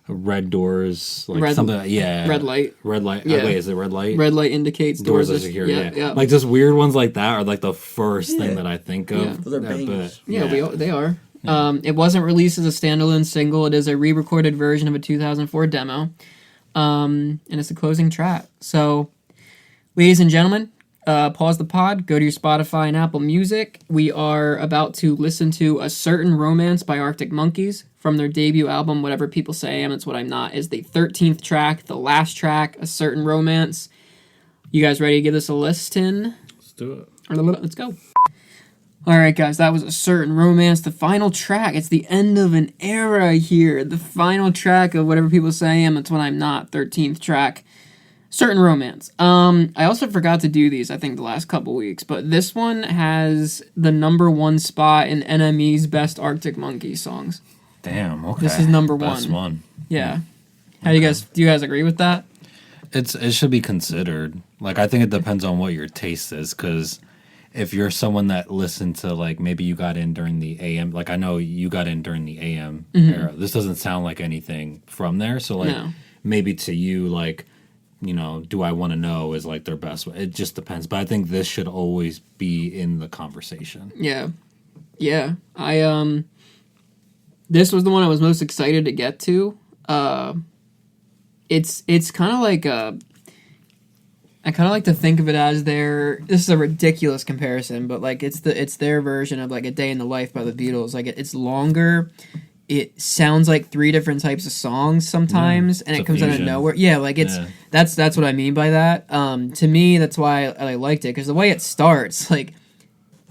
red doors, like something. Yeah, Red light. Red light. Yeah. Wait, is it red light? Red light indicates Doors doors are secure. Yeah, yeah. like just weird ones like that are like the first thing that I think of. Yeah. Those are bangers. They are. It wasn't released as a standalone single. It is a re-recorded version of a 2004 demo, and it's the closing track. So, ladies and gentlemen, pause the pod, go to your Spotify and Apple Music. We are about to listen to A Certain Romance by Arctic Monkeys from their debut album, Whatever People Say I Am, It's What I'm Not, is the 13th track, the last track, A Certain Romance. You guys ready to give this a listen? Let's do it. Let's go. Alright guys, that was A Certain Romance, the final track. It's the end of an era here. The final track of Whatever People Say I Am, It's What I'm Not, 13th track. Certain Romance. I also forgot to do these, I think, the last couple weeks, but this one has the #1 spot in NME's Best Arctic Monkeys songs. Damn. Okay. This is number Best one. Yeah. How do you guys agree with that? It should be considered. Like I think it depends on what your taste is, because if you're someone that listened to like maybe you got in during the AM, like I know you got in during the AM era. This doesn't sound like anything from there, so like maybe to you like. You know, do I want to know is like their best. It just depends. But I think this should always be in the conversation. Yeah. This was the one I was most excited to get to. It's kind of like I kind of like to think of it as this is a ridiculous comparison, but like it's their version of like A Day in the Life by the Beatles. Like it's longer. It sounds like 3 different types of songs sometimes, and it comes out of nowhere. Yeah, like that's what I mean by that. To me, that's why I liked it, because the way it starts, like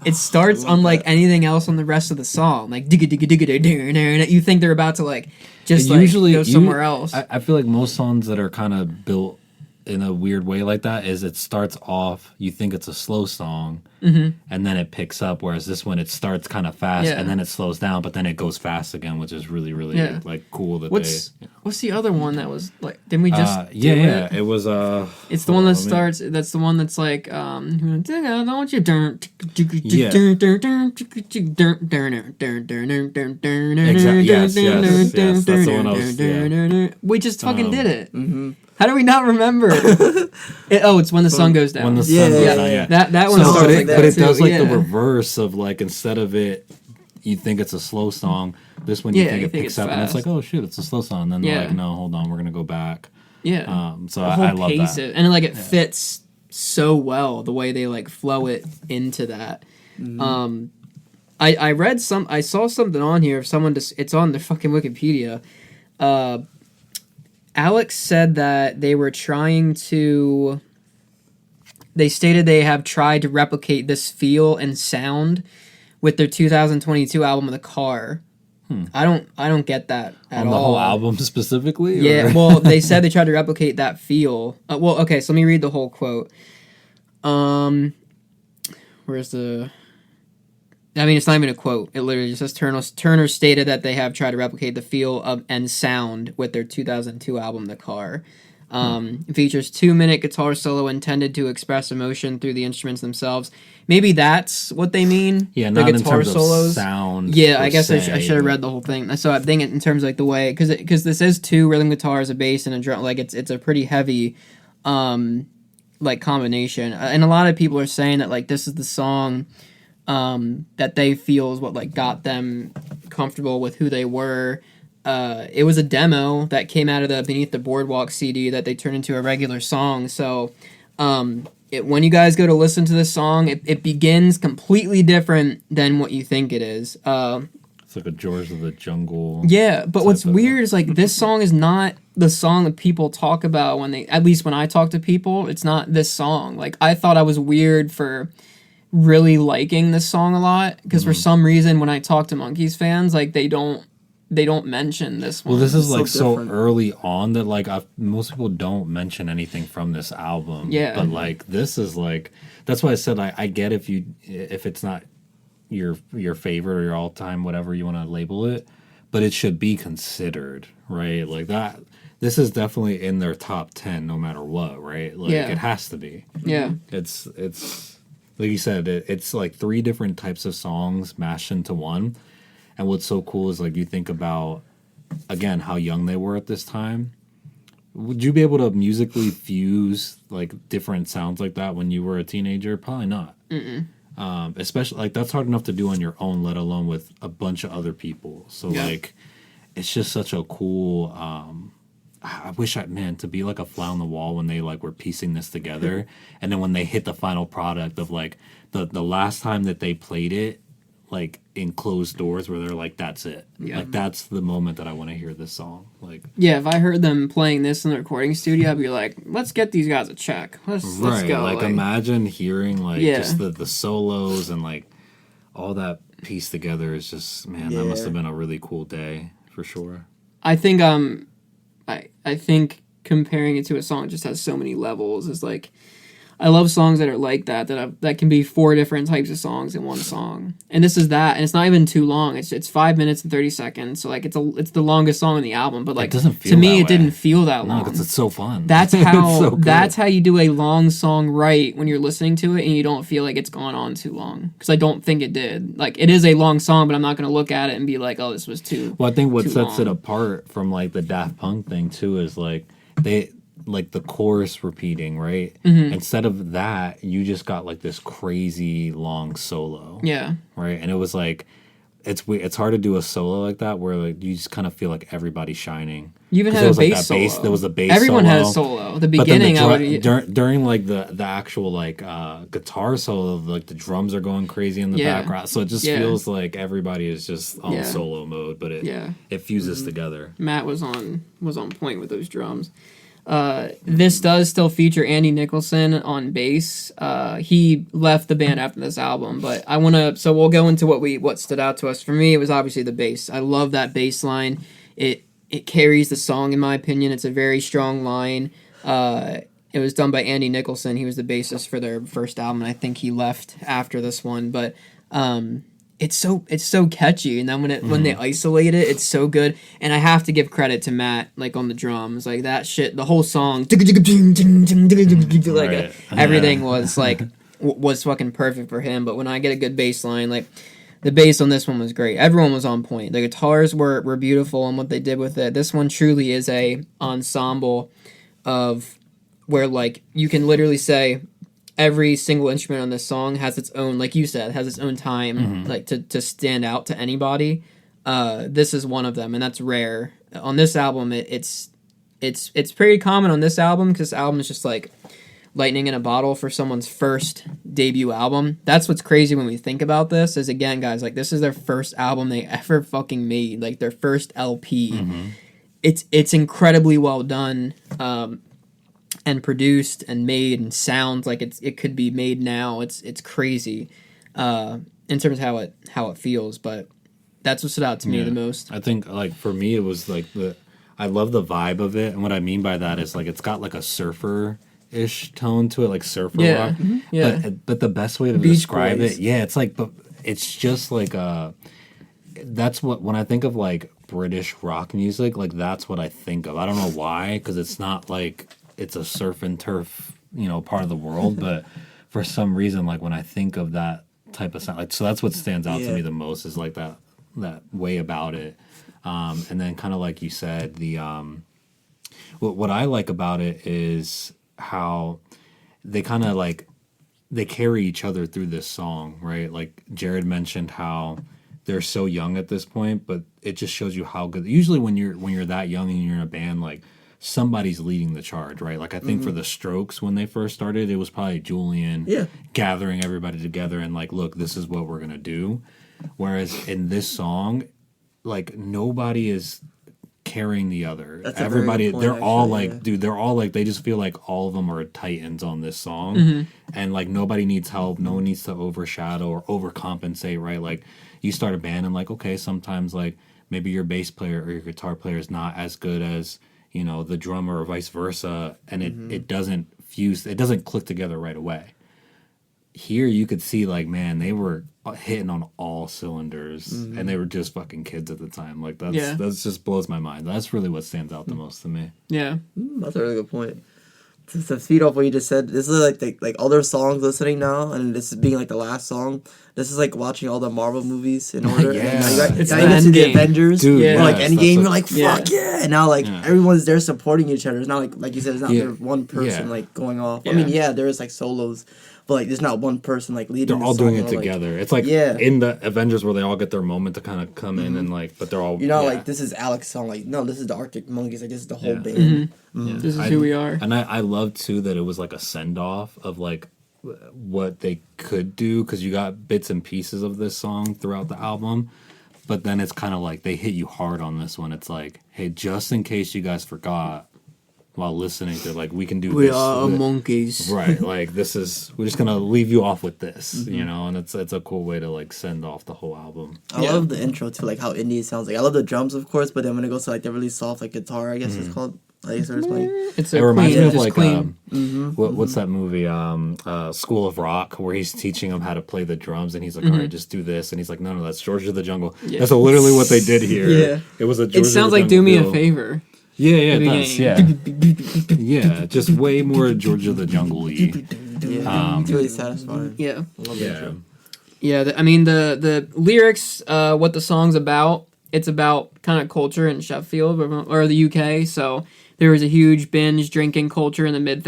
it starts unlike anything else on the rest of the song. Like digga digga digga digga, you think they're about to like just like go somewhere else. I feel like most songs that are kind of built in a weird way like that is it starts off, you think it's a slow song, and then it picks up, whereas this one it starts kind of fast and then it slows down, but then it goes fast again, which is really like cool that what's the other one that was like, didn't we just it was it's the one that starts, that's the one that's like don't you yes, that's the one I was we just fucking did it. How do we not remember it? It's when the sun goes down. When the sun goes down, yeah. That one. So, but it does like the reverse of like, instead of it, you think it's a slow song. This one you think it picks up, and it's like, oh shit, it's a slow song. And then they're like, no, hold on, we're gonna go back. Yeah. So I love that, and like it fits so well the way they like flow it into that. I saw something on here of someone it's on the fucking Wikipedia. Alex said that they stated they have tried to replicate this feel and sound with their 2022 album The Car. I don't get that at all. On the whole album specifically? Yeah, well, they said they tried to replicate that feel. Okay, so let me read the whole quote. Where's the... I mean, it's not even a quote. It literally just says Turner stated that they have tried to replicate the feel of and sound with their 2002 album, The Car. It features 2-minute guitar solo intended to express emotion through the instruments themselves. Maybe that's what they mean. Yeah, the not guitar in terms solos. Of sound. Yeah, I guess I should have read the whole thing. So I think in terms of like the way, because this is 2 rhythm guitars, a bass, and a drum. Like it's a pretty heavy, like combination. And a lot of people are saying that like this is the song. That they feel is what like got them comfortable with who they were. It was a demo that came out of the Beneath the Boardwalk CD that they turned into a regular song. So when you guys go to listen to this song, it begins completely different than what you think it is. It's like a George of the Jungle. Yeah, but what's weird is like this song is not the song that people talk about at least when I talk to people, it's not this song. Like I thought I was weird for really liking this song a lot, because for some reason when I talk to Monkees fans, like they don't they don't mention this one. Well, this is so like so different. early on that like most people don't mention anything from this album. Yeah. But like this is like that's why I said I get if it's not your favorite or your all time whatever you want to label it, but it should be considered, right? Like that. This is definitely in their top 10 no matter what, right? Like Yeah. it has to be. Yeah. It's like you said, it's like 3 different types of songs mashed into one. And what's so cool is like you think about again how young they were at this time. Would you be able to musically fuse like different sounds like that when you were a teenager? Probably not. Especially like that's hard enough to do on your own, let alone with a bunch of other people. So Yeah. like it's just such a cool I wish to be like a fly on the wall when they like were piecing this together, and then when they hit the final product of like the last time that they played it, like in closed doors, where they're like, "That's it." Yeah. Like that's the moment that I want to hear this song. Like, Yeah, if I heard them playing this in the recording studio, I'd be like, let's get these guys a check. Let's go. Like imagine hearing like Yeah. just the solos and like all that pieced together is just that must Yeah. have been a really cool day for sure. I think I think comparing it to a song just has so many levels. It's like I love songs that are like that can be 4 different types of songs in one song. And this is that, and it's not even too long. It's 5 minutes and 30 seconds. So like it's the longest song in the album, but like doesn't feel to me that it didn't way. feel that No, long. because it's so fun. That's It's how so good. that's how you do a long song right when you're listening to it and you don't feel like it's gone on too long. Because I don't think it did. Like it is a long song, but I'm not going to look at it and be like, oh, this was too. Well, I think what too sets it long. apart from like the Daft Punk thing too is like they like the chorus repeating, right? Mm-hmm. Instead of that, you just got like this crazy long solo, Yeah. right? And it was like it's hard to do a solo like that where like you just kind of feel like everybody's shining. You even 'Cause had there a was, like, bass that bass- solo. there was a bass Everyone solo. had a solo. The But then beginning, I would. during like the actual like guitar solo, like the drums are going crazy in the Yeah. background, so it just Yeah. feels like everybody is just on Yeah. solo mode, but Yeah. it fuses together. Matt was on point with those drums. This does still feature Andy Nicholson on bass. He left the band after this album, but so we'll go into what stood out to us. For me, it was obviously the bass. I love that bass line. It carries the song, in my opinion. It's a very strong line. It was done by Andy Nicholson. He was the bassist for their first album, and I think he left after this one. But it's so catchy, and then when they isolate it, it's so good. And I have to give credit to Matt, like on the drums, like that shit. The whole song, like Right. everything was like was fucking perfect for him. But when I get a good bass line, like the bass on this one was great. Everyone was on point. The guitars were beautiful, and what they did with it. This one truly is a ensemble of where like you can literally say every single instrument on this song has its own, like you said, has its own time, like to stand out to anybody. This is one of them, and that's rare. On this album, it's pretty common on this album because this album is just like lightning in a bottle for someone's first debut album. That's what's crazy when we think about this. Is again, guys, like this is their first album they ever fucking made, like their first LP. It's incredibly well done. And produced and made and sounds like it could be made now. It's crazy in terms of how it feels, but that's what stood out to me the most. I think like for me it was like I love the vibe of it, and what I mean by that is like it's got like a surfer-ish tone to it, like surfer rock. Yeah. But the best way to Beach describe Boys. it, it's like but it's just like that's what when I think of like British rock music, like that's what I think of. I don't know why, because it's not like it's a surf and turf, part of the world, but for some reason, like when I think of that type of sound, like so that's what stands out to me the most is like that way about it, and then kind of like you said, the what I like about it is how they kind of like they carry each other through this song, right? Like Jared mentioned how they're so young at this point, but it just shows you how good. Usually when you're that young and you're in a band, like somebody's leading the charge, right? Like I think for the Strokes when they first started, it was probably Julian gathering everybody together and like, look, this is what we're gonna do. Whereas in this song, like nobody is carrying the other. That's a very Everybody, good point, they're all actually, like, dude, they're all like, they just feel like all of them are titans on this song, and like nobody needs help. No one needs to overshadow or overcompensate, right? Like you start a band and like, okay, sometimes like maybe your bass player or your guitar player is not as good as, you know, the drummer or vice versa, and it doesn't fuse, it doesn't click together right away. Here you could see, like, man, they were hitting on all cylinders, and they were just fucking kids at the time. Like, that's just blows my mind. That's really what stands out the most to me. Yeah. That's a really good point. To feed off what you just said, this is like other songs listening now, and this is being like the last song. This is like watching all the Marvel movies in order. Yeah. And now you It's got the to the Endgame. Avengers, Dude, or like yes, Endgame. that's You're like, fuck yeah! And now like everyone's there supporting each other. It's not like you said, it's not there one person like going off. Yeah. I mean, yeah, there is like solos, but like there's not one person like leading. They're all doing it together. It's like in the Avengers where they all get their moment to kind of come in and like, but they're all. You're not like, this is Alex's song. Like, no, this is the Arctic Monkeys. Like, this is the whole band. This is who we are. And I love too that it was like a send off of like what they could do, because you got bits and pieces of this song throughout the album, but then it's kind of like they hit you hard on this one. It's like, hey, just in case you guys forgot while listening to, like, we can do We this. are monkeys. Right, like this is, we're just gonna leave you off with this, you know, and it's a cool way to like send off the whole album. I love the intro too, like how indie it sounds. Like I love the drums, of course, but then when it goes to like the really soft like guitar, I guess it's called. I guess it's playing. It's It a reminds queen. me of It's like queen. what's that movie? School of Rock, where he's teaching him how to play the drums, and he's like, "All right, just do this," and he's like, "No, that's George of the Jungle." Yeah. That's literally what they did here. Yeah. It was a. George It of sounds the like "Do Jungle Me a deal. Favor." Yeah, it The does. beginning. Yeah, just way more George of the Jungle-y. Yeah, it's really satisfying. Yeah. I love the intro. Yeah, I mean the lyrics, what the song's about. It's about kind of culture in Sheffield or the UK. So there was a huge binge drinking culture in the mid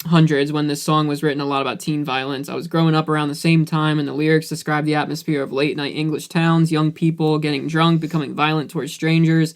hundreds when this song was written. A lot about teen violence. I was growing up around the same time, and the lyrics describe the atmosphere of late night English towns, young people getting drunk, becoming violent towards strangers,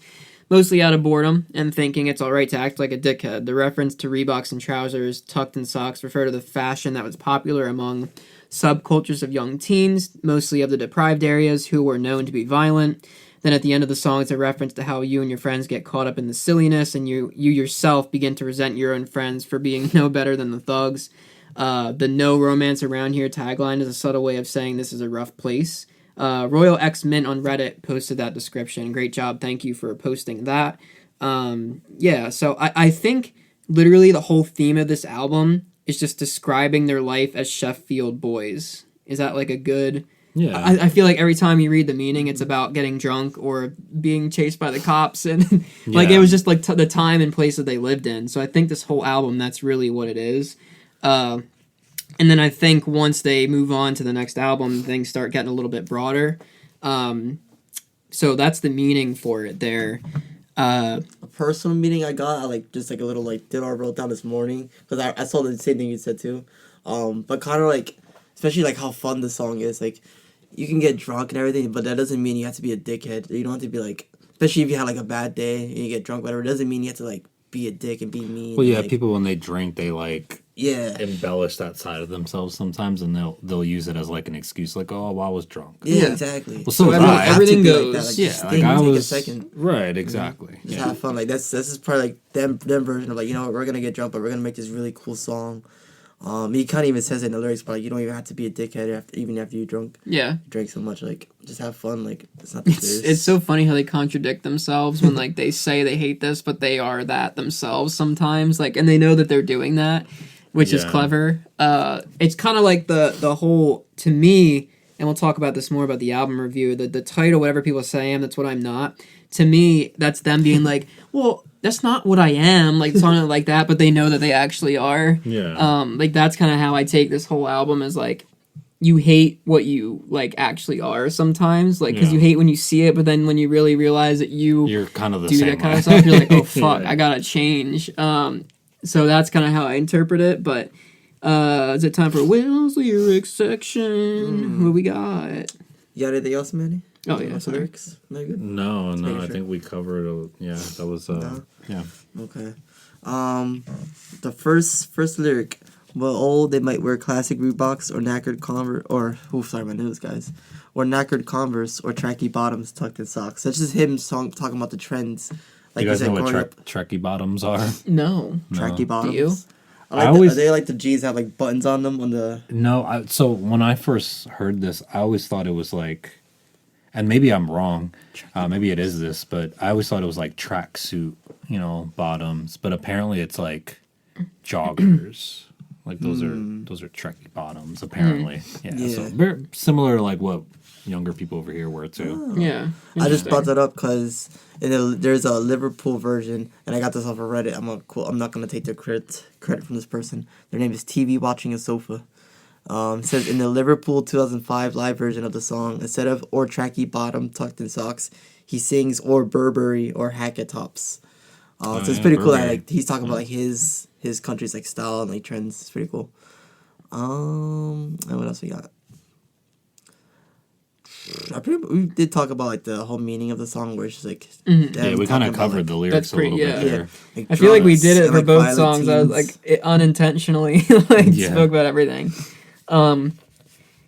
mostly out of boredom, and thinking it's alright to act like a dickhead. The reference to Reeboks and trousers tucked in socks refer to the fashion that was popular among subcultures of young teens, mostly of the deprived areas, who were known to be violent. Then at the end of the song, it's a reference to how you and your friends get caught up in the silliness, and you yourself begin to resent your own friends for being no better than the thugs. The "No romance around here" tagline is a subtle way of saying this is a rough place. Royal X Mint on Reddit posted that description. Great job. Thank you for posting that. So I think literally the whole theme of this album is just describing their life as Sheffield boys. Is that like a good... Yeah. I feel like every time you read the meaning, it's about getting drunk or being chased by the cops, and like it was just like the time and place that they lived in. So I think this whole album, that's really what it is. And then I think once they move on to the next album, things start getting a little bit broader. So that's the meaning for it there. A personal meaning I got, I like just like a little like I wrote down this morning, because I saw the same thing you said too. But kind of like, especially like how fun the song is, like. You can get drunk and everything, but that doesn't mean you have to be a dickhead. You don't have to be like, especially if you had like a bad day and you get drunk, whatever. It doesn't mean you have to like be a dick and be mean. Well, yeah, like, people when they drink, they like embellish that side of themselves sometimes, and they'll use it as like an excuse, like, oh, well, I was drunk. Yeah, exactly. Well, so was I. Everything goes. Like that. Like, Yeah, just like think, I take was. a second. Right, exactly. Just have fun. Like this is probably like them version of like, you know what, we're gonna get drunk, but we're gonna make this really cool song. He kind of even says it in the lyrics, but like, you don't even have to be a dickhead even after you drunk. Yeah. You drink so much, like, just have fun. Like, it's not serious. It's so funny how they contradict themselves when like they say they hate this, but they are that themselves sometimes. Like, and they know that they're doing that, which is clever. It's kind of like the whole, to me, and we'll talk about this more about the album review. The title, whatever people say I am, that's what I'm not. To me, that's them being like, well, that's not what I am, like something like that, but they know that they actually are. Yeah. Like that's kind of how I take this whole album, is like you hate what you like actually are sometimes, like because you hate when you see it, but then when you really realize that you're kind of the do same that kind way. of stuff, you're like, oh fuck, I gotta change. So that's kind of how I interpret it. But is it time for Will's lyrics section? What we got? You got anything else, Manny? Oh yeah, So lyrics? No good? No, making I sure. think we covered. That was. Yeah. Okay. The first lyric. Well, old, they might wear classic Reeboks or knackered Converse, my nose, guys. Or knackered Converse or tracky bottoms tucked in socks. That's just him talking about the trends. Like You guys know growing what up, Trekkie bottoms are? No. tracky bottoms. Do you? Are they like the jeans have like buttons on them on the? No. So when I first heard this, I always thought it was like and maybe I'm wrong, maybe it is this, but I always thought it was like tracksuit, bottoms, but apparently it's like joggers. Like those are Trekkie bottoms, apparently. Yeah, so very similar to like what younger people over here wear too. Yeah. I just brought that up because there's a Liverpool version, and I got this off of Reddit. I'm not gonna take the credit from this person. Their name is TV Watching a Sofa. It says in the Liverpool 2005 live version of the song, instead of or tracky bottom tucked in socks, he sings or Burberry or Hackett tops. So it's pretty cool that like he's talking about like his country's like style and like trends. It's pretty cool. And what else we got? We did talk about like the whole meaning of the song, where it's just like Yeah, we kind of covered the lyrics a little bit there. Like, I feel like we did it and, for like, both violent songs. I was teens. like unintentionally spoke about everything.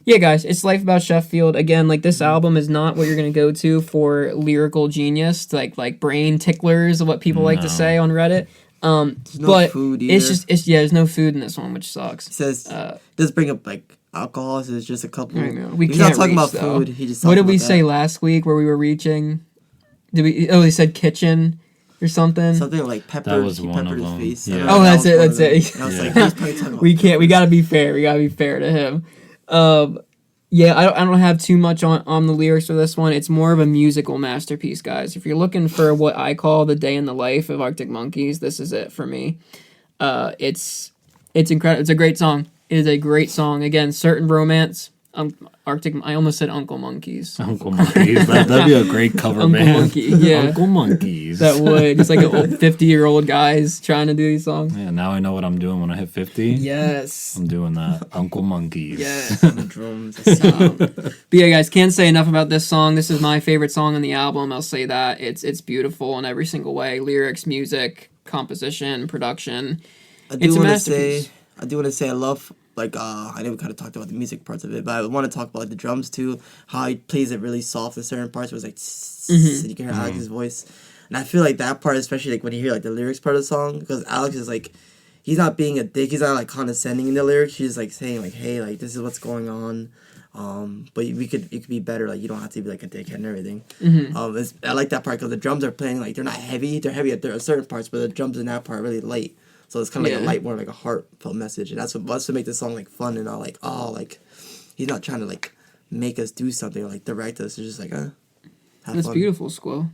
Yeah, guys, it's Life About Sheffield. Again, like this album is not what you're gonna go to for lyrical genius, like brain ticklers, what people like to say on Reddit. There's no but food either. it's there's no food in this one, which sucks. He says does bring up like alcohol, so it's just a couple. I know. We He's can't not talking reach, about though. food. He just What did we about say that. last week where we were reaching? Did we? Oh, they said kitchen or something. Something like pepper. That was he one of peppered his them. face. Yeah. I don't know, Oh, that's that it. was That's one of it. them. And I was like, Yeah. he's probably talking about We can't. We peppers. gotta be fair. We gotta be fair to him. Yeah, I don't have too much on the lyrics for this one. It's more of a musical masterpiece, guys. If you're looking for what I call the day in the life of Arctic Monkeys, this is it for me. It's incredible. It's a great song. It is a great song. Again, certain romance. Arctic. I almost said Uncle Monkeys. Uncle Monkeys. That'd be a great cover Uncle band. Monkey, yeah. Uncle Monkeys. That would. It's like an old 50-year-old guys trying to do these songs. Yeah, now I know what I'm doing when I hit 50. Yes. I'm doing that. Uncle Monkeys. Yes. The drums. the But yeah, guys, can't say enough about this song. This is my favorite song on the album. I'll say that. It's beautiful in every single way. Lyrics, music, composition, production. It's a masterpiece. I do want to say I love like I know we kind of talked about the music parts of it, but I want to talk about like the drums too. How he plays it really soft in certain parts, where it's like and you can hear Alex's voice, and I feel like that part, especially like when you hear like the lyrics part of the song, because Alex is like, he's not being a dick, he's not like condescending in the lyrics. He's like saying like, hey, like this is what's going on. But it could be better. Like you don't have to be like a dickhead and everything. I like that part because the drums are playing like they're not heavy. They're heavy at certain parts, but the drums in that part are really light. So it's kind of like a light, more like a heartfelt message, and that's what make the song like fun and not like he's not trying to like make us do something or like direct us. It's just like have That's fun. beautiful, Squill.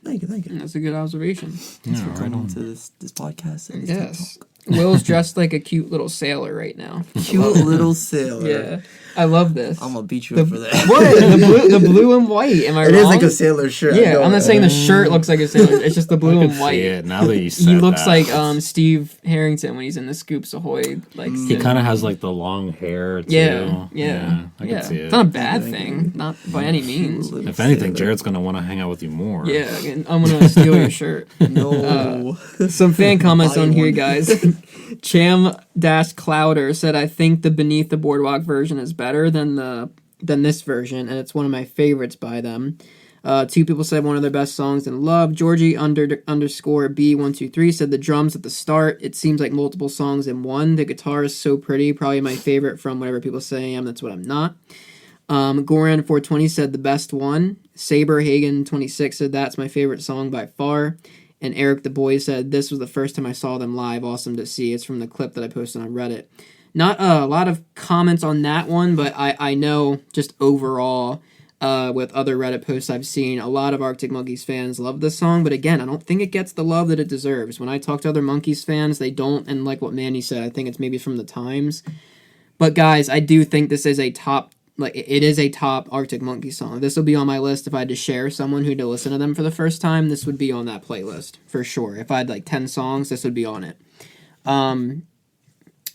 Thank you. And that's a good observation. Thanks for right coming on. to this podcast. And this Yes. Will's dressed like a cute little sailor right now. cute little sailor. Yeah. I love this. I'm gonna beat you up for that. What? The blue and white. Am I It wrong? is like a sailor shirt. I Yeah, know. I'm not saying the shirt looks like a sailor. It's just the blue I and could white. see it now that you said He looks that. like Steve Harrington when he's in the Scoops Ahoy. Like He kind of has like the long hair too. yeah. I can see it. It's not a bad thing, not by any means. Little If anything, sailor. Jared's gonna want to hang out with you more. Yeah, and I'm gonna steal your shirt. No. Some fan comments Buy on here, one. guys. Cham-Clouder said, "I think the Beneath the Boardwalk version is better than this version, and it's one of my favorites by them." Two people said one of their best songs in Love. Georgie underscore B123 said the drums at the start. It seems like multiple songs in one. The guitar is so pretty. Probably my favorite from whatever people say I am. That's what I'm not. Goran 420 said the best one. Saber Hagen 26 said that's my favorite song by far. And Eric the Boy said this was the first time I saw them live. Awesome to see. It's from the clip that I posted on Reddit. Not a lot of comments on that one, but I know just overall with other Reddit posts I've seen, a lot of Arctic Monkeys fans love this song. But again, I don't think it gets the love that it deserves. When I talk to other Monkeys fans, they don't. And like what Manny said, I think it's maybe from the times. But guys, I do think this is a top. Like, it is a top Arctic Monkeys song. This will be on my list if I had to share someone who to listen to them for the first time. This would be on that playlist, for sure. If I had, like, 10 songs, this would be on it.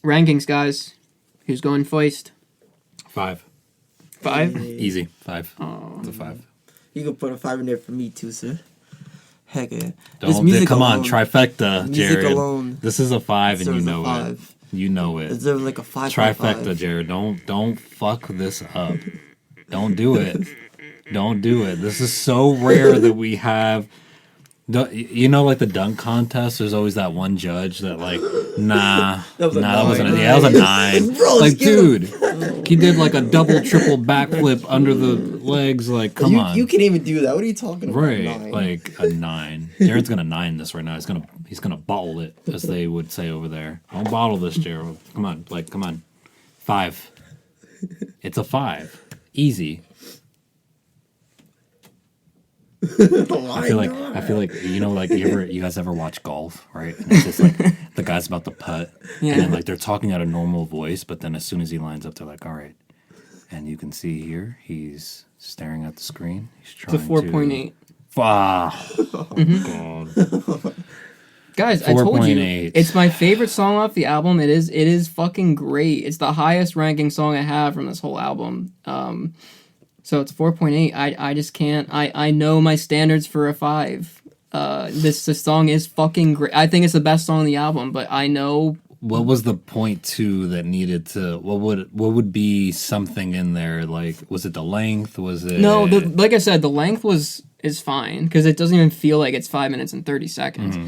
Rankings, guys. Who's going first? 5. 5? Easy. 5. It's a 5. You can put a 5 in there for me too, sir. Heck yeah. Come on, trifecta, Music Jared. alone This is a 5 and you deserves a know it. 5. You know it. Deserves like a 5. Trifecta, Jared. Don't fuck this up. Don't do it. Don't do it. This is so rare that we have. You know, like the dunk contest, there's always that one judge that like Nah, That was a that wasn't. nine. Yeah, that was a 9. Bro, Like, just give dude, he did like a double, triple backflip under the legs. Like, come on, You can't even do that. What are you talking about? right? 9. Like a 9. Jared's gonna 9 this right now. He's gonna bottle it, as they would say over there. Don't bottle this, Jared. Come on, come on. 5. It's a 5. Easy. I feel like like you guys ever watch golf, right? And it's just like the guy's about to putt, and then like they're talking at a normal voice, but then as soon as he lines up, they're like, "All right," and you can see here he's staring at the screen. He's trying It's a 4.8. God. Guys, I told you, 4.8. it's my favorite song off the album. It is fucking great. It's the highest ranking song I have from this whole album. So it's 4.8. I just can't. I know my standards for a 5. This song is fucking great. I think it's the best song on the album, but I know. What was the point two that needed to? What would be something in there? Like, was it the length? Was it No? Like I said, the length is fine because it doesn't even feel like it's 5 minutes and 30 seconds.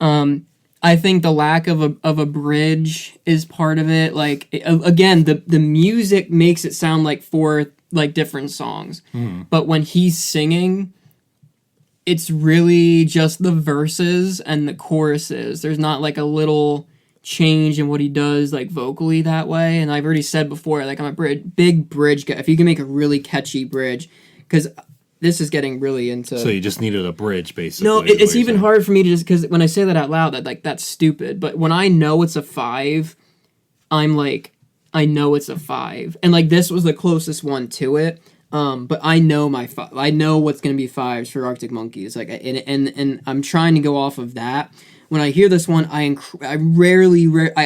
Mm-hmm. I think the lack of a bridge is part of it. Like again, the music makes it sound like 4 like different songs, but when he's singing, it's really just the verses and the choruses. There's not like a little change in what he does like vocally that way. And I've already said before, like I'm a big bridge guy. If you can make a really catchy bridge, because this is getting really into. So you just needed a bridge, basically. No, it's even hard for me to just because when I say that out loud, that's stupid. But when I know it's a 5, I'm like, I know it's a 5, and like this was the closest one to it. But I know I know what's gonna be 5s for Arctic Monkeys. Like, and I'm trying to go off of that. When I hear this one, I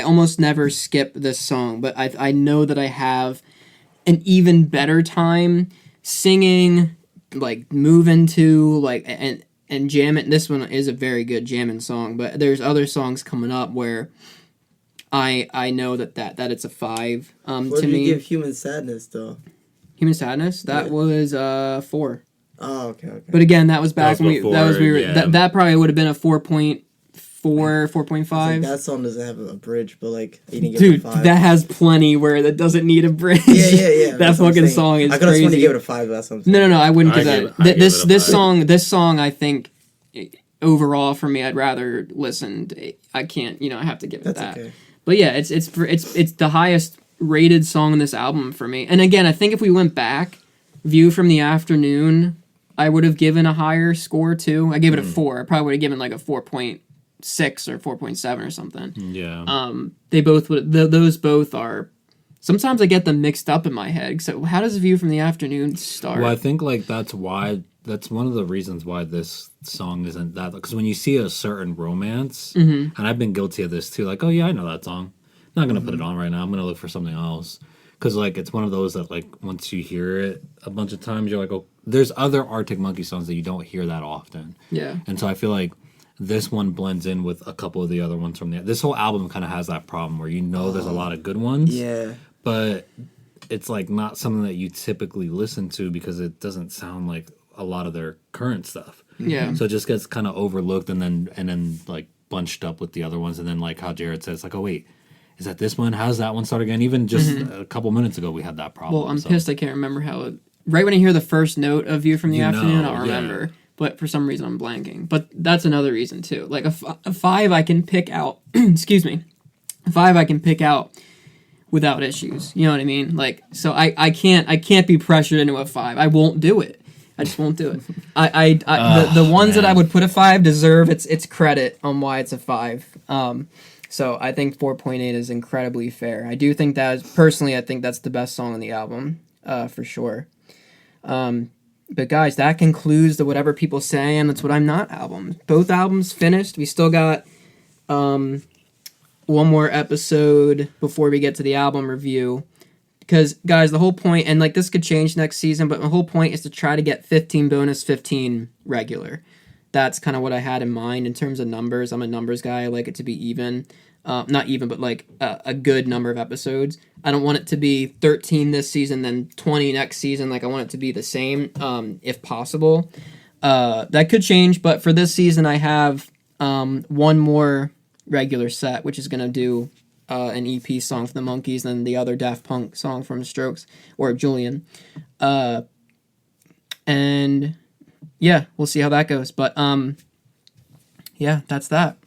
almost never skip this song. But I know that I have an even better time singing, like moving to like and jamming. This one is a very good jamming song. But there's other songs coming up where I know that it's a 5. What to did me, you give Human Sadness though? Human Sadness, that was 4. Oh, okay. But again, that was back That was when before, we were yeah. that probably would have been a 4.4, 4.5. Like, that song doesn't have a bridge, but like you didn't give Dude, it a 5. that has plenty where that doesn't need a bridge. Yeah. That That's what I'm fucking saying. song is I could have sworn to crazy. give it a 5. But that's what I'm saying. No, I wouldn't I because give it a this song, I think overall for me, I'd rather listen. I can't, I have to give it That's that. okay. But yeah, it's the highest rated song in this album for me. And again, I think if we went back, View from the Afternoon, I would have given a higher score too. I gave it a 4. I probably would have given like a 4.6 or 4.7 or something. Yeah. They both would. Those both are. Sometimes I get them mixed up in my head. So how does View from the Afternoon start? Well, I think like that's one of the reasons why this song isn't that, because when you see a certain romance, and I've been guilty of this too, like, oh yeah, I know that song. I'm not gonna put it on right now. I'm gonna look for something else. Because like it's one of those that like once you hear it a bunch of times, you're like, oh, there's other Arctic Monkey songs that you don't hear that often. Yeah. And so I feel like this one blends in with a couple of the other ones from this whole album kind of has that problem where there's a lot of good ones. Yeah. But it's like not something that you typically listen to because it doesn't sound like a lot of their current stuff. Yeah. So it just gets kind of overlooked and then like bunched up with the other ones, and then like how Jared says, like, oh wait, is that this one? How's that one start again? Even just a couple minutes ago, we had that problem. Well, I'm pissed I can't remember how it... Right when I hear the first note of View from the Afternoon, I'll remember. Yeah. But for some reason, I'm blanking. But that's another reason, too. Like, a 5 I can pick out... excuse me. A 5 I can pick out without issues. You know what I mean? Like, so I can't be pressured into a 5. I won't do it. I just won't do it. The ones that I would put a 5 deserve its credit on why it's a 5. So I think 4.8 is incredibly fair. I do think personally, I think that's the best song on the album, for sure. But guys, that concludes the Whatever People Say and That's What I'm Not album. Both albums finished. We still got one more episode before we get to the album review. Because, guys, the whole point, and like this could change next season, but the whole point is to try to get 15 bonus, 15 regular. That's kind of what I had in mind in terms of numbers. I'm a numbers guy. I like it to be even. Not even, but like a good number of episodes. I don't want it to be 13 this season, then 20 next season. Like, I want it to be the same, if possible. That could change, but for this season, I have one more regular set, which is gonna do an EP song from the Monkees and the other Daft Punk song from Strokes or Julian. And yeah, we'll see how that goes. But yeah, that's that.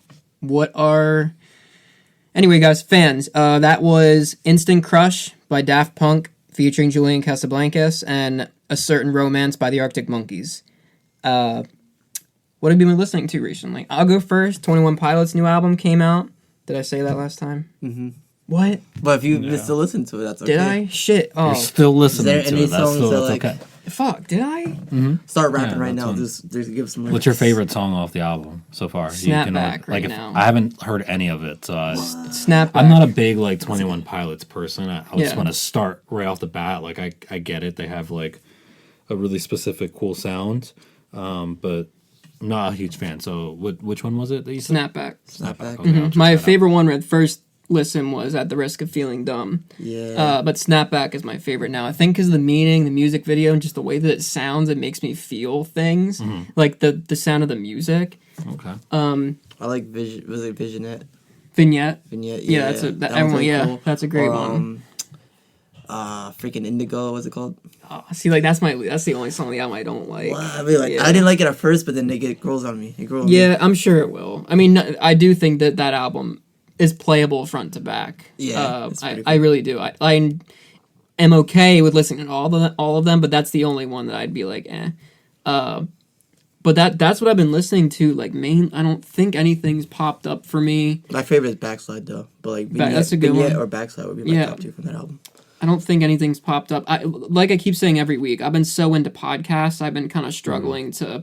Anyway, guys, fans, that was Instant Crush by Daft Punk featuring Julian Casablancas and A Certain Romance by the Arctic Monkeys. What have you been listening to recently? I'll go first. 21 Pilots' new album came out. Did I say that last time? Mm-hmm. What? But if you still listen to it, that's okay. Did I? Shit. Oh. You're still listening Is there any to it. That's songs still that, that's like, okay. Fuck, did I? Mm-hmm. Start rapping Yeah, right now. one. Just give some lyrics. What's your favorite song off the album so far? Snapback right now. I haven't heard any of it. So Snapback. I'm not a big 21 Pilots person. I just Yeah. want to start right off the bat. I get it. They have a really specific cool sound, but I'm not a huge fan. So which one was it that you said? Snapback. Snapback. Okay, I'll check My that out. favorite one at first listen was At the Risk of Feeling Dumb. Yeah. But Snapback is my favorite now. I think because of the meaning, the music video, and just the way that it sounds, it makes me feel things. Mm-hmm. Like the sound of the music. Okay. I like was it Vignette? Vignette. Vignette. Yeah, Yeah, that's that one's everyone. really Yeah, cool. that's a great Or, one. Freaking Indigo. What's it called? Oh, see, that's the only song on the album I don't like. Well, I mean, Yeah. I didn't like it at first, but then it grows on me. It grows on me. Yeah, I'm sure it will. I mean, I do think that album is playable front to back. Yeah, it's pretty I really do. I am okay with listening to all of them, but that's the only one that I'd be like, eh. But that's what I've been listening to. I don't think anything's popped up for me. My favorite is Backslide though, but that's a good Vignette one. or Backslide would be my top two from that album. I don't think anything's popped up. I keep saying every week, I've been so into podcasts. I've been kind of struggling to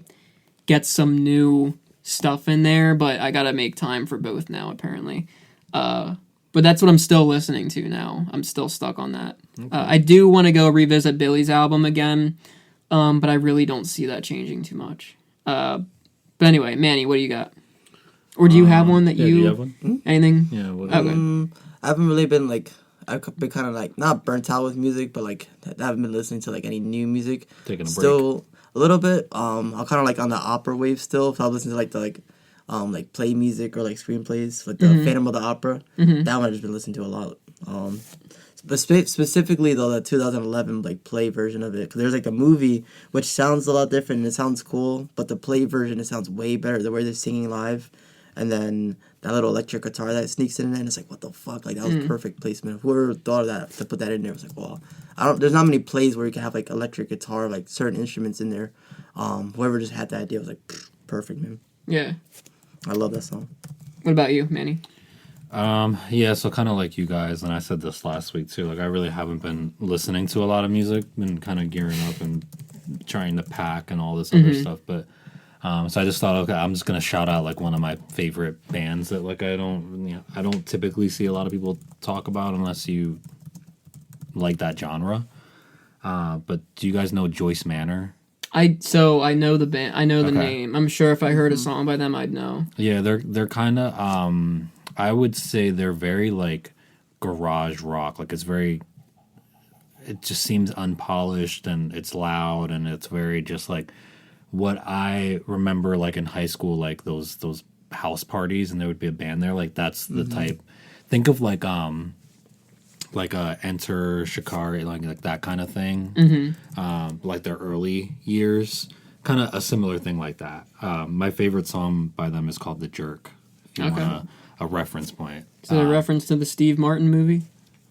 get some new stuff in there, but I gotta make time for both now, apparently. But that's what I'm still listening to now. I'm still stuck on that. Okay. I do want to go revisit Billy's album again, but I really don't see that changing too much. But anyway, Manny, what do you got? Or do you have one that do you have one? Anything? Yeah. What, Okay. I haven't really been I've been kind of not burnt out with music, but I haven't been listening to any new music. Taking a break. Still a little bit. I'm kind of on the opera wave still. So I listen to play music or screenplays, the Phantom of the Opera. Mm-hmm. That one I've just been listening to a lot. But specifically though, the 2011 play version of it, because there's a movie which sounds a lot different and it sounds cool, but the play version it sounds way better the way they're singing live, and then that little electric guitar that sneaks in there, and it's what the fuck, that was perfect placement. Whoever thought of that to put that in there was wow. There's not many plays where you can have electric guitar, certain instruments in there. Whoever just had that idea was perfect, man. Yeah. I love that song. What about you, Manny? Yeah, so kind of like you guys, and I said this last week too, I really haven't been listening to a lot of music, been kind of gearing up and trying to pack and all this other stuff, but so I just thought, okay, I'm just gonna shout out one of my favorite bands that I don't typically see a lot of people talk about unless you like that genre. But do you guys know Joyce Manor? I know the band. I know the Okay. name. I'm sure if I heard a song by them, I'd know. Yeah, they're kind of I would say they're very garage rock. It just seems unpolished and it's loud and it's very just what I remember in high school, those house parties and there would be a band there. That's the type. Think of Enter Shikari, that kind of thing. Mm-hmm. Their early years, kind of a similar thing like that. My favorite song by them is called "The Jerk." If you want a reference point, Is it a reference to the Steve Martin movie?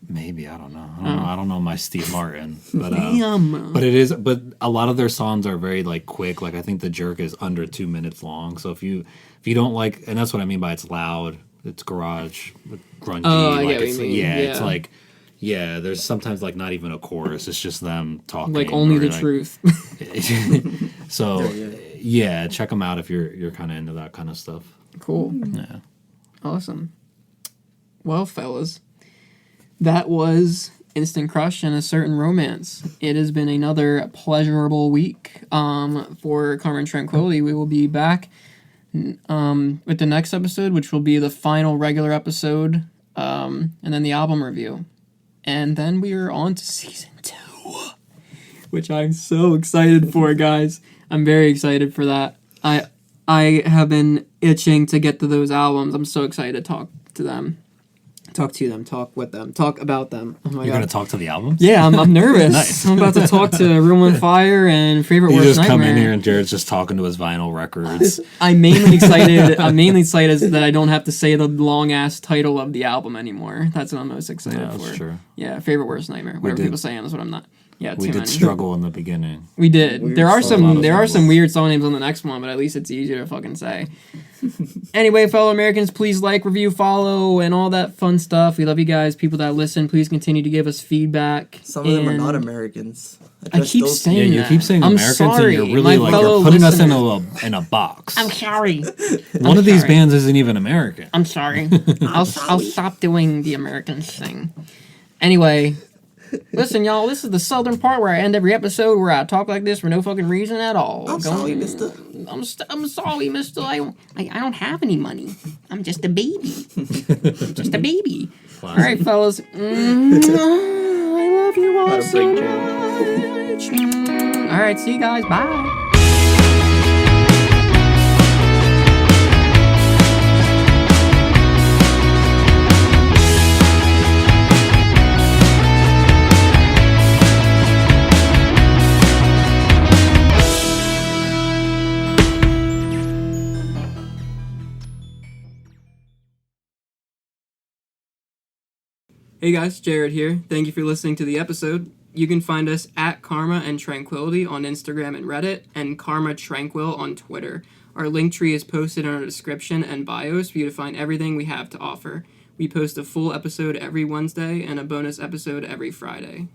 maybe I don't know. I don't know my Steve Martin, but Damn. but it is. But a lot of their songs are very quick. I think "The Jerk" is under 2 minutes long. So if you don't and that's what I mean by it's loud. It's garage, grungy. Oh, I get what you mean. Yeah, Yeah. it's yeah, there's sometimes not even a chorus. It's just them talking. Only or, the truth. So yeah, check them out if you're kind of into that kind of stuff. Cool. Yeah. Awesome. Well, fellas, that was Instant Crush and A Certain Romance. It has been another pleasurable week for Karma and Tranquility. We will be back with the next episode, which will be the final regular episode, and then the album review. And then we are on to season 2, which I'm so excited for, guys. I'm very excited for that. I have been itching to get to those albums. I'm so excited to talk with them, talk about them. Oh my You're God. gonna talk to the albums? Yeah, I'm nervous. Nice. I'm about to talk to Room on Fire and Favorite You Worst just come Nightmare. in here and Jared's just talking to his vinyl records. I'm mainly excited. I'm mainly excited that I don't have to say the long ass title of the album anymore. That's what I'm most excited Yeah, for. that's true. Yeah, Favorite Worst Nightmare. Whatever did- people saying is what I'm not. Yeah, We too did many. struggle in the beginning. We did. Weird There are song. some weird song names on the next one, but at least it's easier to fucking say. Anyway, fellow Americans, please like, review, follow, and all that fun stuff. We love you guys. People that listen, please continue to give us feedback. Some of them are And not Americans. I keep saying Yeah, you that. keep saying I'm Americans sorry, and you're really my like fellow you're putting us listeners. in a box. I'm sorry. One of these sorry. bands isn't even American. I'm sorry. I'll stop doing the Americans thing. Anyway, listen, y'all. This is the southern part where I end every episode where I talk like this for no fucking reason at all. I'm sorry, mister. I'm sorry, mister. I don't have any money. I'm just a baby. Just a baby. All right, fellas. I love you all Not a so big much. All right, see you guys. Bye. Hey guys, Jared here. Thank you for listening to the episode. You can find us at Karma and Tranquility on Instagram and Reddit, and Karma Tranquil on Twitter. Our link tree is posted in our description and bios for you to find everything we have to offer. We post a full episode every Wednesday and a bonus episode every Friday.